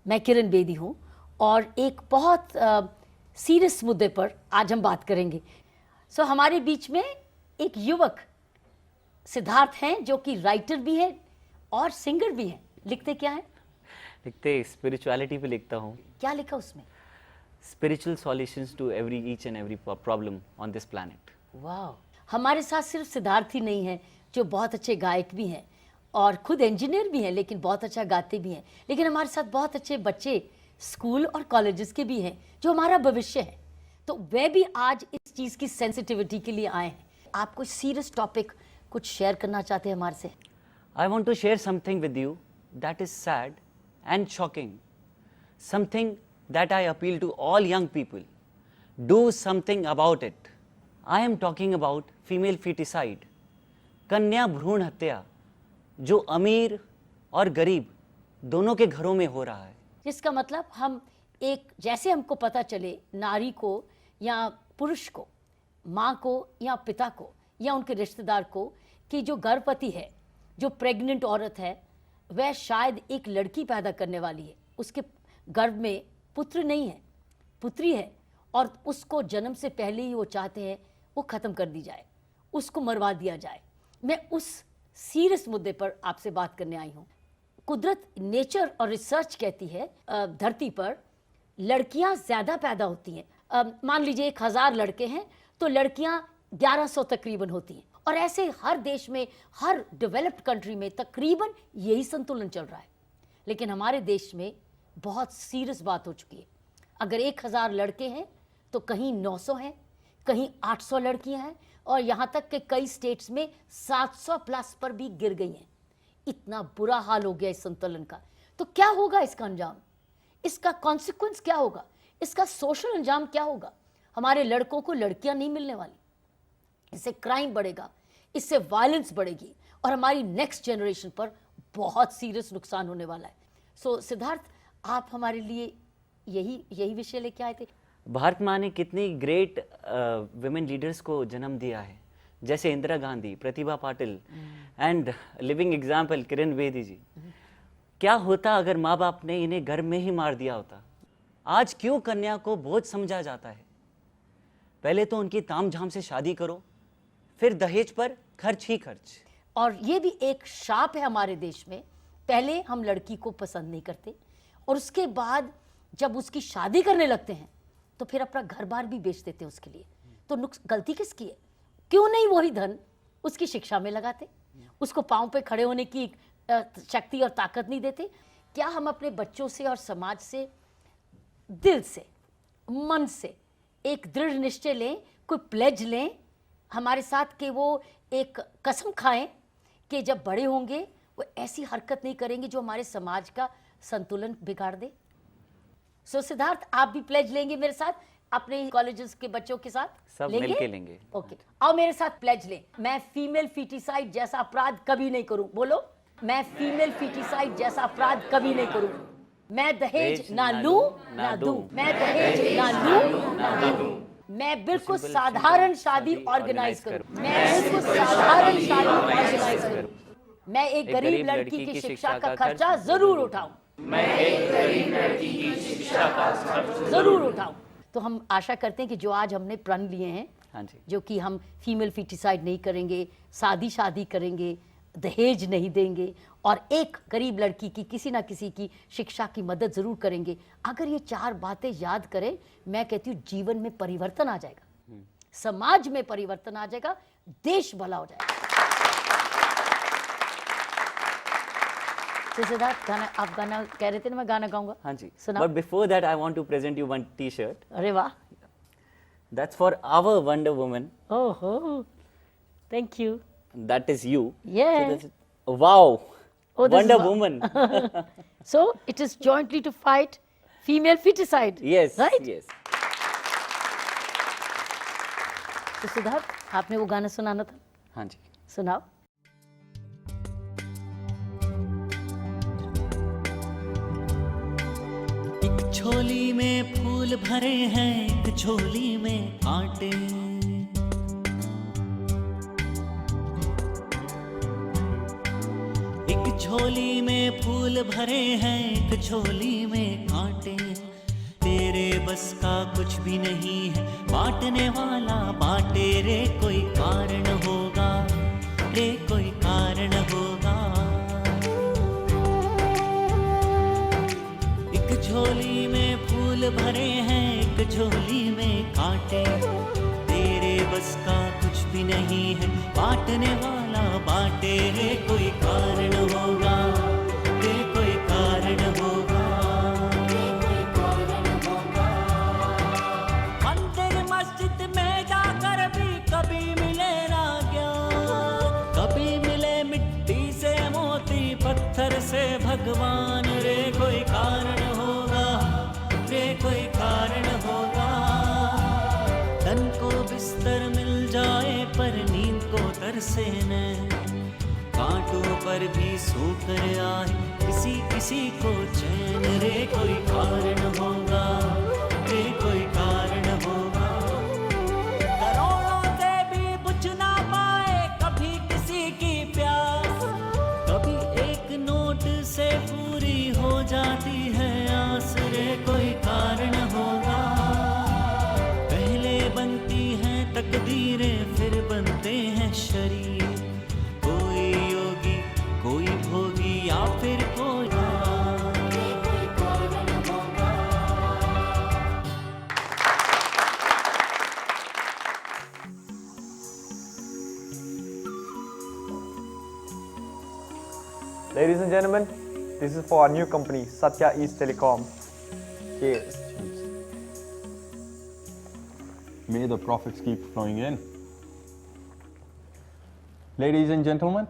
मैं किरण बेदी हूँ और एक बहुत सीरियस मुद्दे पर आज हम बात करेंगे। हमारे बीच में एक युवक सिद्धार्थ हैं जो कि राइटर भी हैं और सिंगर भी हैं। लिखते क्या हैं? लिखते स्पिरिचुअलिटी पे लिखता हूँ। क्या लिखा उसमें? Spiritual solutions to each and every problem on this planet. वाह! हमारे साथ सिर्फ सिद्धार्थ ही नहीं है जो बहुत अच्छे गायक भी हैं और खुद इंजीनियर भी हैं, लेकिन बहुत अच्छा गाते भी हैं। लेकिन हमारे साथ बहुत अच्छे बच्चे स्कूल और कॉलेजेस के भी हैं जो हमारा भविष्य है। तो वे भी आज इस चीज़ की सेंसिटिविटी के लिए आए हैं। आप कोई सीरियस टॉपिक कुछ शेयर करना चाहते हैं हमारे से? I want to share something with you that is sad and shocking. Something that I appeal to all young people. Do something about it. I am talking about female feticide. कन्या भ्रूण हत्या जो अमीर और गरीब दोनों के घरों में हो रहा है। जिसका मतलब हम एक, जैसे हमको पता चले नारी को या पुरुष को, माँ को या पिता को या उनके रिश्तेदार को कि जो गर्भवती है, जो प्रेग्नेंट औरत है, वह शायद एक लड़की पैदा करने वाली है, उसके गर्भ में पुत्र नहीं है, पुत्री है, और उसको जन्म से पहले ही वो चाहते हैं वो ख़त्म कर दी जाए, उसको मरवा दिया जाए। मैं उस सीरियस मुद्दे पर आपसे बात करने आई हूँ। कुदरत, नेचर और रिसर्च कहती है धरती पर लड़कियां ज़्यादा पैदा होती हैं। मान लीजिए 1000 लड़के हैं तो लड़कियां 1100 तकरीबन होती हैं, और ऐसे हर देश में, हर डेवलप्ड कंट्री में तकरीबन यही संतुलन चल रहा है। लेकिन हमारे देश में बहुत सीरियस बात हो चुकी है। अगर 1000 लड़के हैं तो कहीं 900 हैं, कहीं 800 लड़कियां हैं, और यहाँ तक कि कई स्टेट्स में 700 प्लस पर भी गिर गई हैं। इतना बुरा हाल हो गया इस संतुलन का। तो क्या होगा इसका अंजाम? इसका कॉन्सिक्वेंस क्या होगा? इसका सोशल अंजाम क्या होगा? हमारे लड़कों को लड़कियां नहीं मिलने वाली, इससे क्राइम बढ़ेगा, इससे वायलेंस बढ़ेगी, और हमारी नेक्स्ट जनरेशन पर बहुत सीरियस नुकसान होने वाला है। सो सिद्धार्थ, आप हमारे लिए यही विषय लेके आए थे। भारत माँ ने कितनी ग्रेट विमेन लीडर्स को जन्म दिया है, जैसे Indira Gandhi, Pratibha Patil and living example Kiran Bedi जी। क्या होता अगर माँ बाप ने इन्हें घर में ही मार दिया होता? आज क्यों कन्या को बोझ समझा जाता है? पहले तो उनकी तामझाम से शादी करो, फिर दहेज पर खर्च ही खर्च। और ये भी एक शाप है हमारे देश में। पहले हम लड़की को पसंद नहीं करते, और उसके बाद जब उसकी शादी करने लगते हैं तो फिर अपना घर बार भी बेच देते हैं उसके लिए। तो गलती किसकी है? क्यों नहीं वही धन उसकी शिक्षा में लगाते, उसको पांव पे खड़े होने की शक्ति और ताकत नहीं देते? क्या हम अपने बच्चों से और समाज से दिल से, मन से एक दृढ़ निश्चय लें, कोई प्लेज लें हमारे साथ कि वो एक कसम खाएं कि जब बड़े होंगे वो ऐसी हरकत नहीं करेंगे जो हमारे समाज का संतुलन बिगाड़ दे? सो सिद्धार्थ, आप भी प्लेज लेंगे मेरे साथ अपने कॉलेजेस के बच्चों के साथ? सब मिलके लेंगे। ओके, आओ मेरे साथ प्लेज लें। मैं फीमेल फीटिसाइड जैसा अपराध कभी नहीं करूं। बोलो, मैं फीमेल फीटिसाइड जैसा अपराध कभी नहीं करूं। मैं दहेज ना लूं ना दूं। मैं दहेज ना लूं ना दूं। मैं बिल्कुल साधारण शादी ऑर्गेनाइज करूं। मैं बिल्कुल साधारण शादी ऑर्गेनाइज करूं। मैं एक गरीब लड़की की शिक्षा का खर्चा जरूर उठाऊं। मैं एक गरीब लड़की की शिक्षा का खर्च जरूर उठाऊं। तो हम आशा करते हैं कि जो आज हमने प्रण लिए हैं, हाँ जी, जो कि हम फीमेल फीटिसाइड नहीं करेंगे, शादी करेंगे, दहेज नहीं देंगे, और एक गरीब लड़की की किसी ना किसी की शिक्षा की मदद जरूर करेंगे। अगर ये 4 बातें याद करें, मैं कहती हूँ जीवन में परिवर्तन आ जाएगा, समाज में परिवर्तन आ जाएगा, देश भला हो जाएगा। तो सिद्धार्थ, आप गाना कह रहे थे ना, मैं गाना गाऊंगा। हाँ जी, सुनाओ। But before that I want to present you one T-shirt. अरे वाह, that's for our wonder woman. ओहो, thank you. That is you. Yeah. So wow. Oh, Wonder Woman. So it is jointly to fight female feticide. Yes. Right? Yes. तो सिद्धार्थ, आपने वो गाना सुनाना था। हाँ जी, सुनाओ। एक झोली में फूल भरे हैं, एक झोली में कांटे। एक झोली में फूल भरे हैं, एक झोली में कांटे। तेरे बस का कुछ भी नहीं है, बांटने वाला बांटे रे। कोई कारण होगा रे, कोई कारण होगा। एक झोली में फूल भरे हैं, एक झोली में कांटे। तेरे बस का कुछ भी नहीं है, बांटने वाला बांटे रे। कोई कारण होगा रे, कोई कारण होगा। मंदिर मस्जिद में जाकर भी कभी मिले ना ज्ञान। कभी मिले मिट्टी से मोती, पत्थर से भगवान रे। कोई कारण होगा रे, कोई कारण होगा। तन को बिस्तर मिल जाए पर नींद को तरसे न। कांटों पर भी सोकर आए किसी किसी को चैन रे। कोई कारण होगा रे, कोई कारण होगा। करोड़ों से भी बुझ ना पाए कभी किसी की प्यास। कभी एक नोट से पूरी हो जाती है आस रे। कोई कारण होगा। पहले बनती हैं तकदीरें, फिर बनते हैं Ladies and gentlemen, this is for our new company, Satya East Telecom. Cheers. May the profits keep flowing in. Ladies and gentlemen,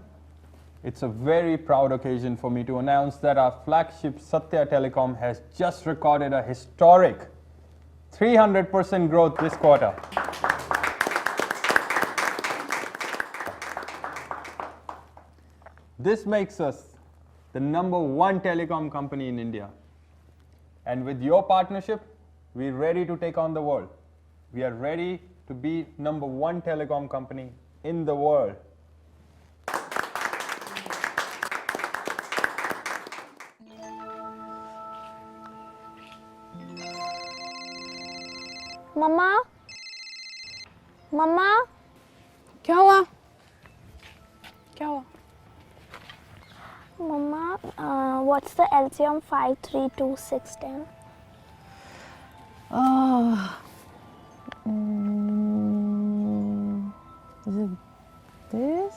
it's a very proud occasion for me to announce that our flagship Satya Telecom has just recorded a historic 300% growth this quarter. This makes us the #1 telecom company in India. And with your partnership, we're ready to take on the world. We are ready to be #1 telecom company in the world. मम्मा, मम्मा, क्या हुआ? क्या हुआ? मम्मा, what's the LCM 532 Is it this?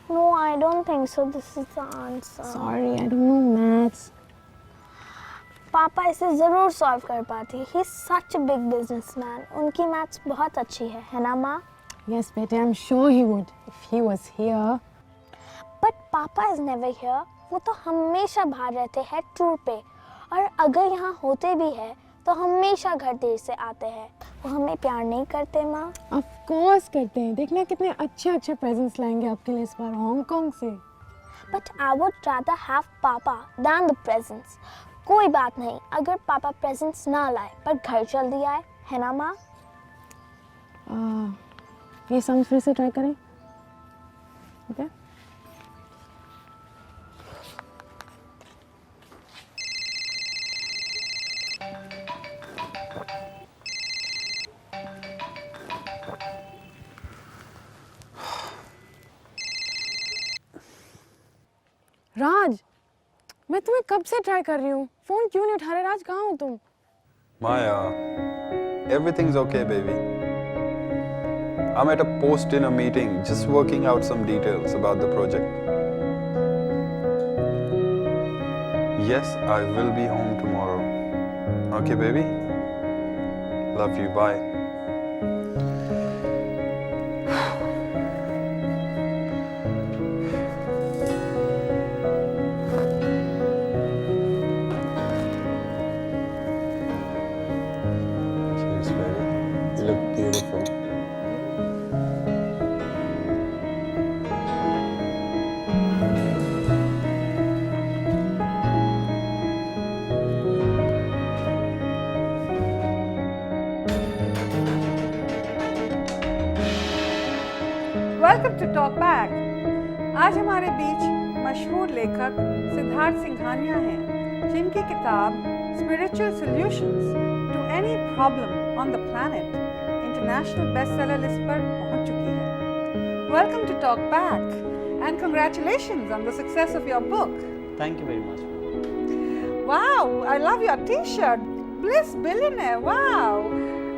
No, I don't think so. This is the answer. Sorry, I don't know maths. पापा इसे ज़रूर सॉल्व कर पाती. He's such a big businessman. उनकी मैथ्स बहुत अच्छी है ना माँ? Yes, बेटे, I'm sure he would if he was here. But पापा is never here. वो तो हमेशा बाहर रहते हैं टूर पे. और अगर यहाँ होते भी हैं तो हमेशा घर देर से आते हैं. वो हमें प्यार नहीं करते माँ? Of course करते हैं. देखना कितने अच्छे प्रेजेंट्स लाएंगे आपके लिए इस बार हांगकांग से. But I would rather have पापा than the presents. कोई बात नहीं अगर पापा प्रेजेंट्स ना लाए पर घर जल्दी आए, है ना माँ? ये सॉन्ग फिर से ट्राई करें. ओके. राज, मैं तुम्हें कब से ट्राई कर रही हूँ. फोन क्यों नहीं उठा रहे? राज, कहाँ हो तुम? Maya, everything's okay, baby. I'm at a post-dinner meeting, just working out some details about the project. Yes, I will be home tomorrow. Okay, baby? Love you, bye. Welcome to Talk Back. आज हमारे बीच मशहूर लेखक सिद्धार्थ सिंघानिया हैं, जिनकी किताब spiritual solutions to any problem on the planet international bestseller list पर पहुंच चुकी है. Welcome to Talk Back and congratulations on the success of your book. Thank you very much. Wow, I love your T-shirt. Bliss billionaire. Wow,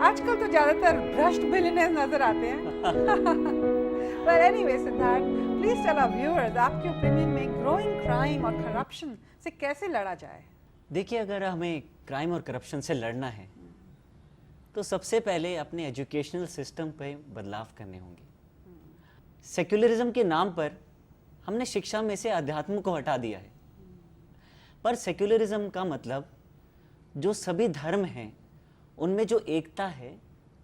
आजकल तो ज्यादातर भ्रष्ट बिलियनेयर नजर आते हैं. Well, anyway, Siddharth, please tell our viewers, आपके ओपिनियन में ग्रोइंग क्राइम और करप्शन से कैसे लड़ा जाए? देखिए, अगर हमें क्राइम और करप्शन से लड़ना है तो सबसे पहले अपने एजुकेशनल सिस्टम पे बदलाव करने होंगे. सेक्युलरिज्म के नाम पर हमने शिक्षा में से अध्यात्म को हटा दिया है. पर सेक्युलरिज्म का मतलब जो सभी धर्म हैं उनमें जो एकता है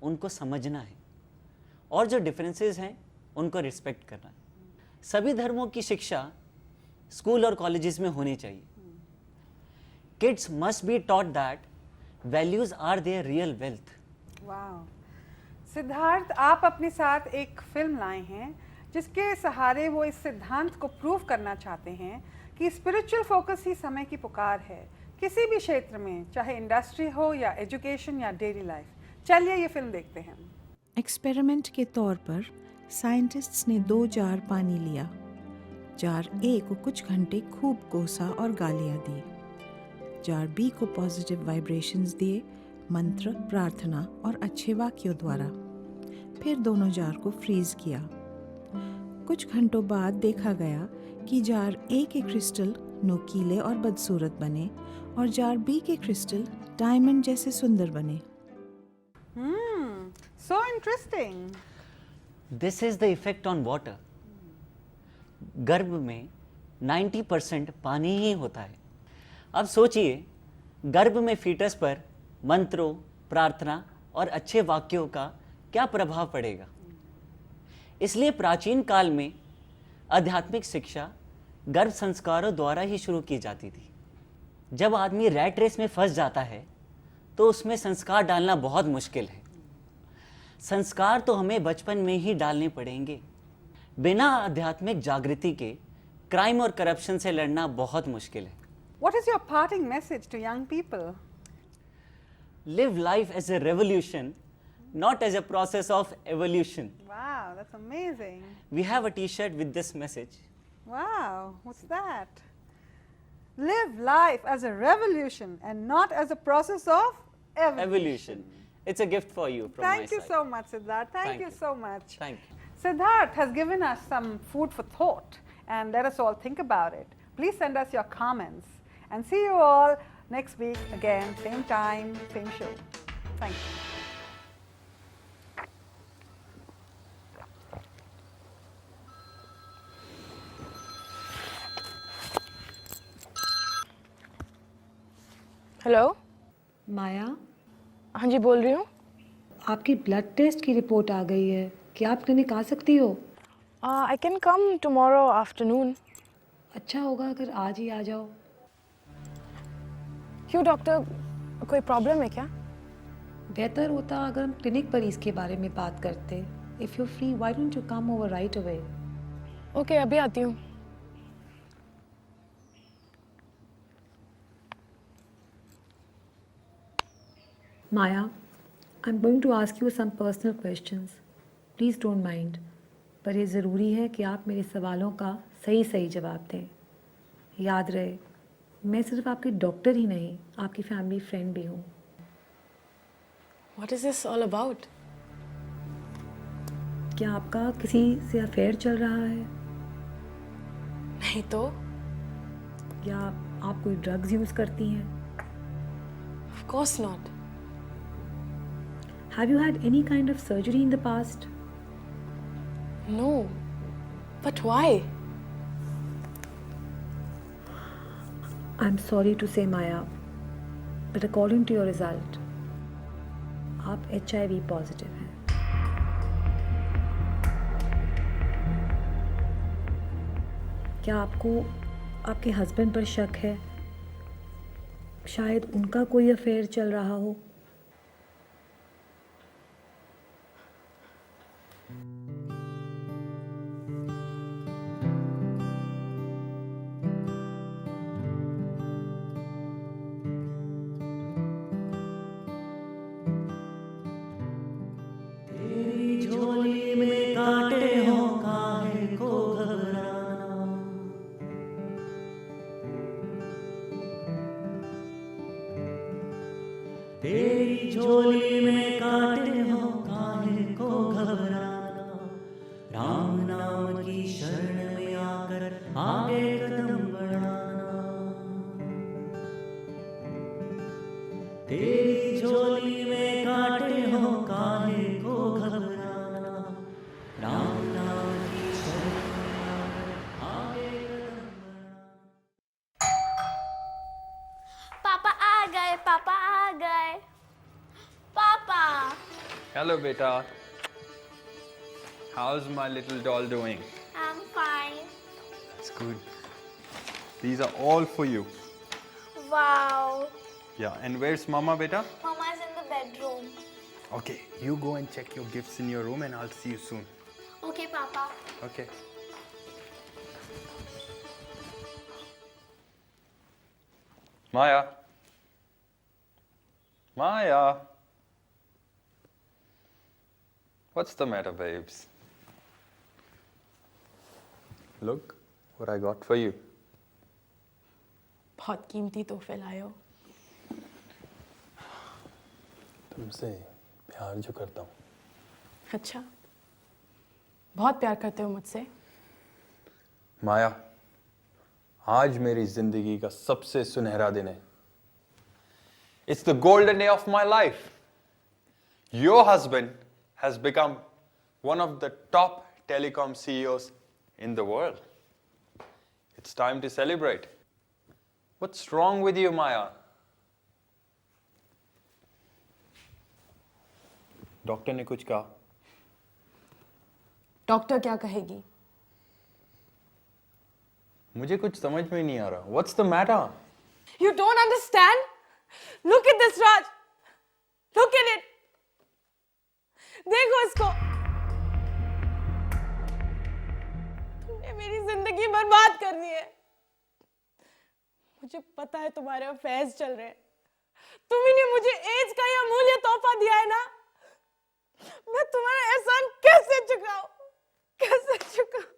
उनको समझना है और जो डिफरेंसेस हैं उनको रिस्पेक्ट करना है. सभी धर्मों की शिक्षा स्कूल और कॉलेजेस में होनी चाहिए. Kids must be taught that values are their real wealth. Wow, Siddharth, आप अपने साथ एक फिल्म लाए हैं जिसके सहारे वो इस सिद्धांत को प्रूव करना चाहते हैं कि स्पिरिचुअल फोकस ही समय की पुकार है, किसी भी क्षेत्र में, चाहे इंडस्ट्री हो या एजुकेशन या डेली लाइफ. चलिए ये फिल्म देखते हैं. एक्सपेरिमेंट के तौर पर साइंटिस्ट्स ने 2 जार पानी लिया. जार ए को कुछ घंटे खूब कोसा और गालियाँ दी. जार बी को पॉजिटिव वाइब्रेशंस दिए, मंत्र, प्रार्थना और अच्छे वाक्यों द्वारा. फिर दोनों जार को फ्रीज किया. कुछ घंटों बाद देखा गया कि जार ए के क्रिस्टल नोकीले और बदसूरत बने और जार बी के क्रिस्टल डायमंड जैसे सुंदर बने। So interesting. This is the effect on water. गर्भ में 90% पानी ही होता है। अब सोचिए, गर्भ में फीटस पर मंत्रों, प्रार्थना और अच्छे वाक्यों का क्या प्रभाव पड़ेगा। इसलिए प्राचीन काल में आध्यात्मिक शिक्षा गर्भ संस्कारों द्वारा ही शुरू की जाती थी। जब आदमी रैट रेस में फंस जाता है तो उसमें संस्कार डालना बहुत मुश्किल है। संस्कार तो हमें बचपन में ही डालने पड़ेंगे। बिना आध्यात्मिक जागृति के क्राइम और करप्शन से लड़ना बहुत मुश्किल है। What is your parting message to young people? Live life as a revolution, not as a process of evolution. Wow, that's amazing. We have a t-shirt with this message. Wow, what's that? Live life as a revolution and not as a process of evolution. It's a gift for you from my Thank you side. so much, Siddharth. Thank Thank you you. so much. Thank you. Siddharth has given us some food for thought, and let us all think about it. Please send us your comments, and see you all next week again, same time, same show. Thank you. Hello Maya, हाँ जी बोल रही हूँ। आपकी ब्लड टेस्ट की रिपोर्ट आ गई है। क्या आप क्लिनिक आ सकती हो? I can come tomorrow afternoon. अच्छा होगा अगर आज ही आ जाओ। क्यों डॉक्टर, कोई प्रॉब्लम है क्या? बेहतर होता अगर हम क्लिनिक पर इसके बारे में बात करते। If you free, why don't you come over right away? Okay, अभी आती हूँ। Maya, I'm going to ask you some personal questions. Please don't mind. पर ये ज़रूरी है कि आप मेरे सवालों का सही सही जवाब दें। याद रहे, मैं सिर्फ आपकी डॉक्टर ही नहीं, आपकी फैमिली फ्रेंड भी हूँ। What is this all about? क्या आपका किसी से अफेयर चल रहा है? नहीं तो। या आप कोई ड्रग्स यूज़ करती हैं? Of course not. Have you had any kind of surgery in the past? No. But why? I'm sorry to say, Maya, but according to your result, आप HIV पॉजिटिव हैं। क्या आपको आपके हस्बैंड पर शक है? शायद उनका कोई अफेयर चल रहा हो। झोली में कांटे हो काहे को घबराना, तेरी झोली में कांटे हो काहे को घबराना, राम नाम की शरण में आकर आगे कदम बढ़ाना, तेरी झोली में कांटे हो काहे को घबराना, राम नाम की शरण में आकर आगे कदम बढ़ाना। पापा आ गए, पापा आ गए। पापा, Hello, beta. How's my little doll doing? I'm fine. That's good. These are all for you. Wow. Yeah, and where's Mama, beta? Mama's in the bedroom. Okay, you go and check your gifts in your room and I'll see you soon. Okay, Papa. Okay. Maya. Maya. What's the matter, babes? Look what I got for you. बहुत कीमती तोहफे लाए हो। तुमसे प्यार जो करता हूँ। अच्छा, बहुत प्यार करते हो मुझसे। Maya, आज मेरी जिंदगी का सबसे सुनहरा दिन है. It's the golden day of my life. Your husband has become one of the top telecom CEOs in the world. It's time to celebrate. What's wrong with you, Maya? Doctor ने कुछ कहा? डॉक्टर क्या कहेगी? मुझे कुछ समझ में नहीं आ रहा. What's the matter? You don't understand? Look at this, Raj. Look at it. देखो इसको. तुमने मेरी जिंदगी बर्बाद कर दी है. मुझे पता है तुम्हारे अफेयर्स चल रहे हैं. तुम ही ने मुझे एज का यह अमूल्य तोहफा दिया है ना. मैं तुम्हारा एहसान कैसे चुकाऊं? कैसे चुकाऊं?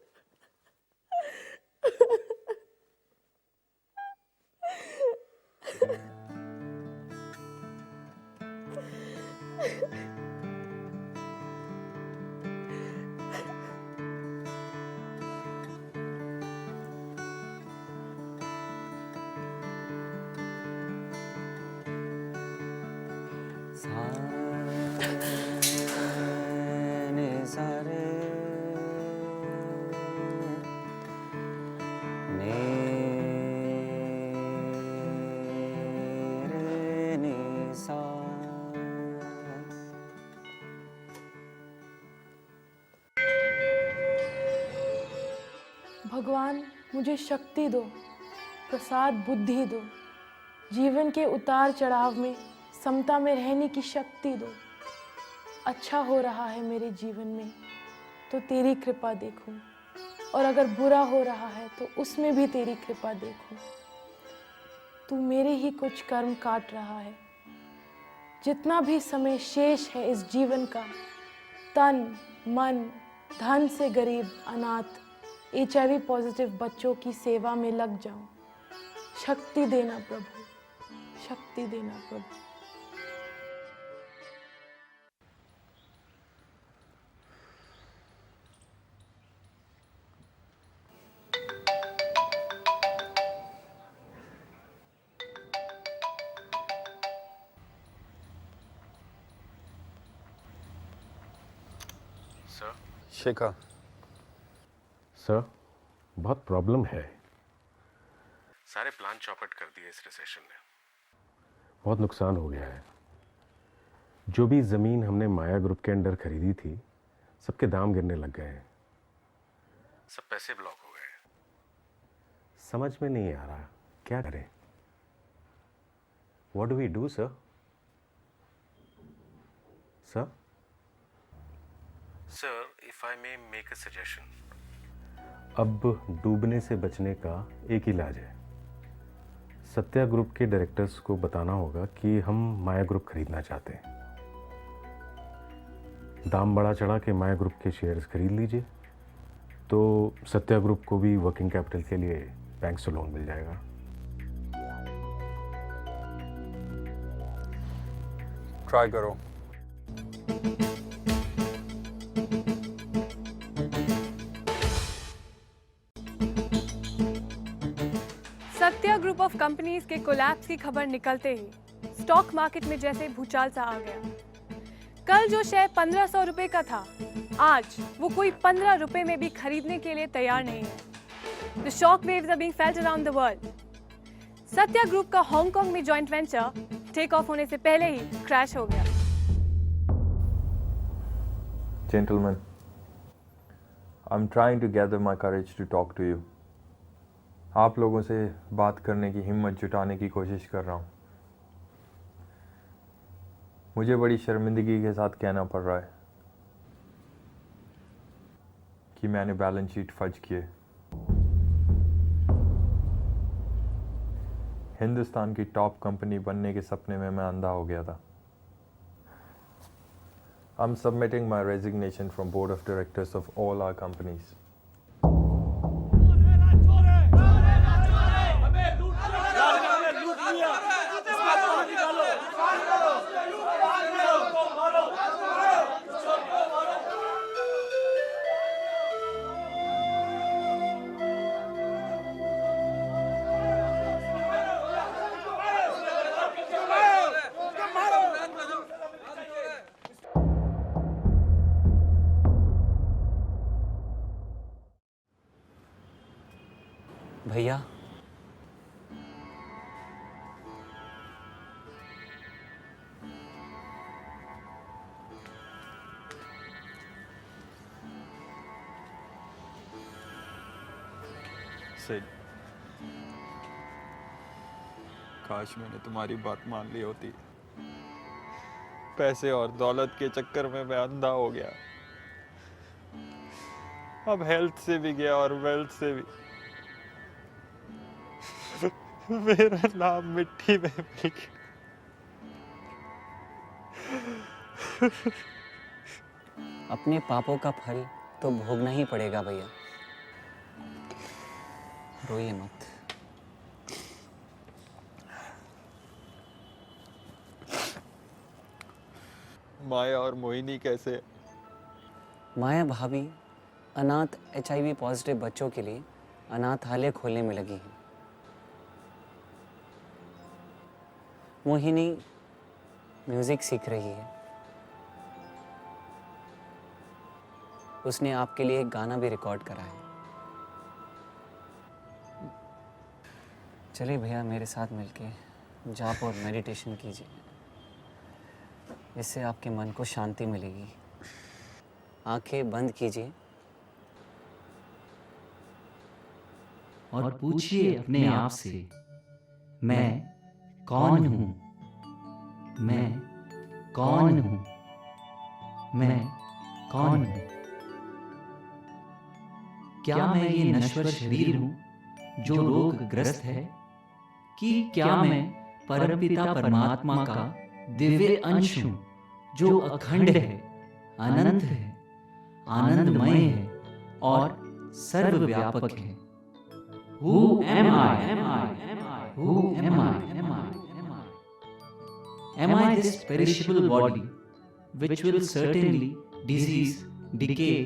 भगवान मुझे शक्ति दो, प्रसाद बुद्धि दो, जीवन के उतार चढ़ाव में समता में रहने की शक्ति दो. अच्छा हो रहा है मेरे जीवन में तो तेरी कृपा देखूं, और अगर बुरा हो रहा है तो उसमें भी तेरी कृपा देखूं. तू मेरे ही कुछ कर्म काट रहा है. जितना भी समय शेष है इस जीवन का, तन मन धन से गरीब अनाथ HIV पॉजिटिव बच्चों की सेवा में लग जाऊं. शक्ति देना प्रभु, शक्ति देना प्रभु. शिखा. सर, बहुत प्रॉब्लम है. सारे प्लान चौपट कर दिए इस रिसेशन ने. बहुत नुकसान हो गया है. जो भी ज़मीन हमने माया ग्रुप के अंडर खरीदी थी, सबके दाम गिरने लग गए हैं. सब पैसे ब्लॉक हो गए. समझ में नहीं आ रहा क्या करें. What do we do, sir? Sir? Sir, if I may make a suggestion. अब डूबने से बचने का एक इलाज है. सत्या ग्रुप के डायरेक्टर्स को बताना होगा कि हम माया ग्रुप खरीदना चाहते हैं. दाम बढ़ा चढ़ा के माया ग्रुप के शेयर्स खरीद लीजिए, तो सत्या ग्रुप को भी वर्किंग कैपिटल के लिए बैंक से लोन मिल जाएगा. ट्राई करो. सत्या ग्रुप ऑफ कंपनीज के कोलैप्स की खबर निकलते ही स्टॉक मार्केट में जैसे भूचाल सा आ गया. कल जो शेयर 1500 रुपए का था, आज वो कोई 15 रुपए में भी खरीदने के लिए तैयार नहीं है. The shock waves are being felt around the world. Satya group का हांगकांग में जॉइंट वेंचर टेक ऑफ होने से पहले ही क्रैश हो गया. Gentlemen, I'm trying to gather my courage to talk to you. आप लोगों से बात करने की हिम्मत जुटाने की कोशिश कर रहा हूँ. मुझे बड़ी शर्मिंदगी के साथ कहना पड़ रहा है कि मैंने बैलेंस शीट फर्ज किए. हिंदुस्तान की टॉप कंपनी बनने के सपने में मैं अंधा हो गया था. I'm submitting my resignation from board of directors of all our companies. भैया, सिड, काश मैंने तुम्हारी बात मान ली होती। पैसे और दौलत के चक्कर में मैं अंधा हो गया। अब हेल्थ से भी गया और वेल्थ से भी। मेरा नाम मिट्टी में मिल गया। अपने पापों का फल तो भोगना ही पड़ेगा भैया। रोइए मत। माया और मोहिनी कैसे? माया भाभी अनाथ HIV पॉजिटिव बच्चों के लिए अनाथालय खोलने में लगी हैं। मोहिनी म्यूजिक सीख रही है। उसने आपके लिए एक गाना भी रिकॉर्ड करा है। चलिए भैया, मेरे साथ मिलके जाप और मेडिटेशन कीजिए। इससे आपके मन को शांति मिलेगी। आंखें बंद कीजिए और पूछिए अपने आप से, मैं कौन हूं? मैं कौन हूं? मैं कौन हूं? क्या मैं ये नश्वर शरीर हूं जो रोगग्रस्त है, कि क्या मैं परमपिता परमात्मा का दिव्य अंश हूं जो अखंड है, अनंत है, आनंदमय है और सर्वव्यापक है? Who am I? Who am I? Am I this perishable body which will certainly disease, decay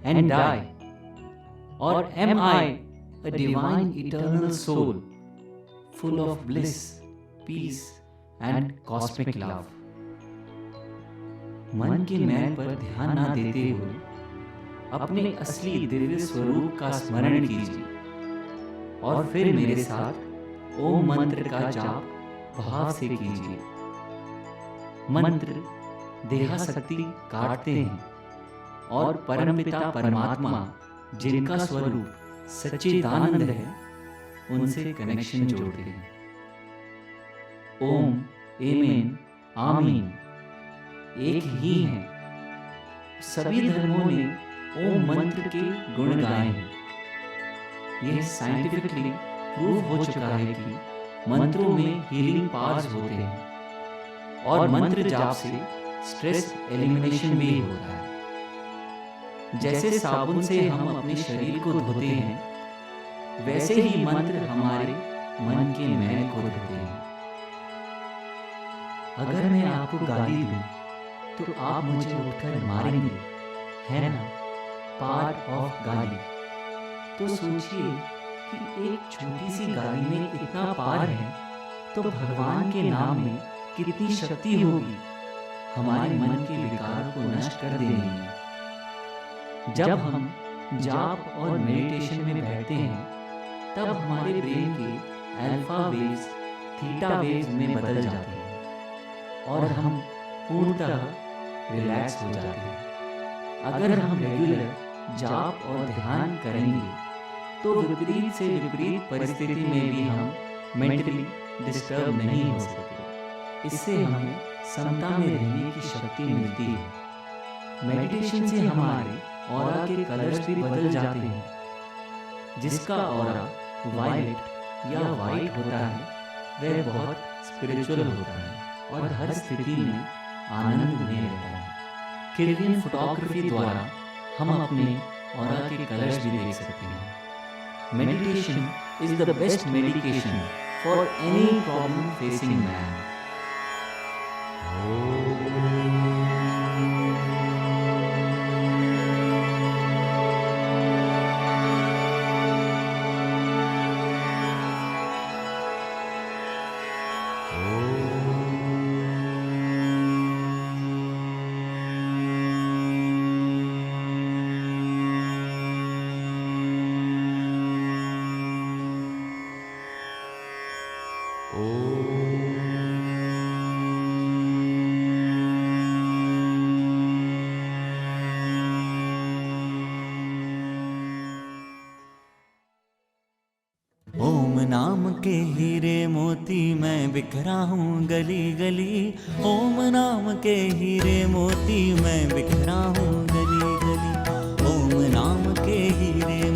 and die? Or am I a divine eternal soul full of bliss, peace and cosmic love? मन के मैल पर ध्यान ना देते हुए अपने असली दिव्य स्वरूप का स्मरण कीजिए और फिर मेरे साथ ओम मंत्र का जाप भाव से कीजिए। मंत्र देहाशक्ति काटते हैं और परमपिता परमात्मा जिनका स्वरूप सच्चिदानंद है उनसे कनेक्शन जोड़ते हैं। ओम, एमेन, आमीन एक ही हैं। सभी धर्मों ने ओम मंत्र के गुण गाए हैं। यह साइंटिफिकली प्रूव हो चुका है कि मंत्रों में हीलिंग पावर्स होते हैं और मंत्र जाप से स्ट्रेस एलिमिनेशन भी होता है। जैसे साबुन से हम अपने शरीर को धोते हैं, वैसे ही मंत्र हमारे मन के मैल को धोते हैं। अगर मैं आपको गाली दूं तो आप मुझे उठकर मारेंगे, है ना? पार्ट ऑफ गाली। तो सोचिए कि एक छोटी सी गाली में इतना पार है, तो भगवान के नाम में कितनी शक्ति होगी हमारे मन के विकार को नष्ट कर देने में। जब हम जाप और मेडिटेशन में बैठते हैं, तब हमारे ब्रेन के अल्फा वेव्स थीटा वेव्स में बदल जाते हैं और हम पूर्णतः रिलैक्स हो जाते हैं। अगर हम रेगुलर जाप और ध्यान करेंगे तो विपरीत से विपरीत परिस्थिति में भी हम मेंटली डिस्टर्ब नहीं हो सकते। इससे हमें समता में रहने की शक्ति मिलती है। मेडिटेशन से हमारे ऑरा के कलर्स भी बदल जाते हैं। जिसका ऑरा वायलेट या वाइट होता है, वह बहुत स्पिरिचुअल होता है और हर स्थिति में आनंद में रहता है। किर्लियन फोटोग्राफी द्वारा हम अपने ऑरा के कलर्स भी देख सकते हैं। Meditation is the best medication for any problem facing man. ओम नाम के हीरे मोती मैं बिखरा हूँ गली गली। ओम नाम के हीरे मोती मैं बिखरा हूँ गली गली। ओम नाम के हीरे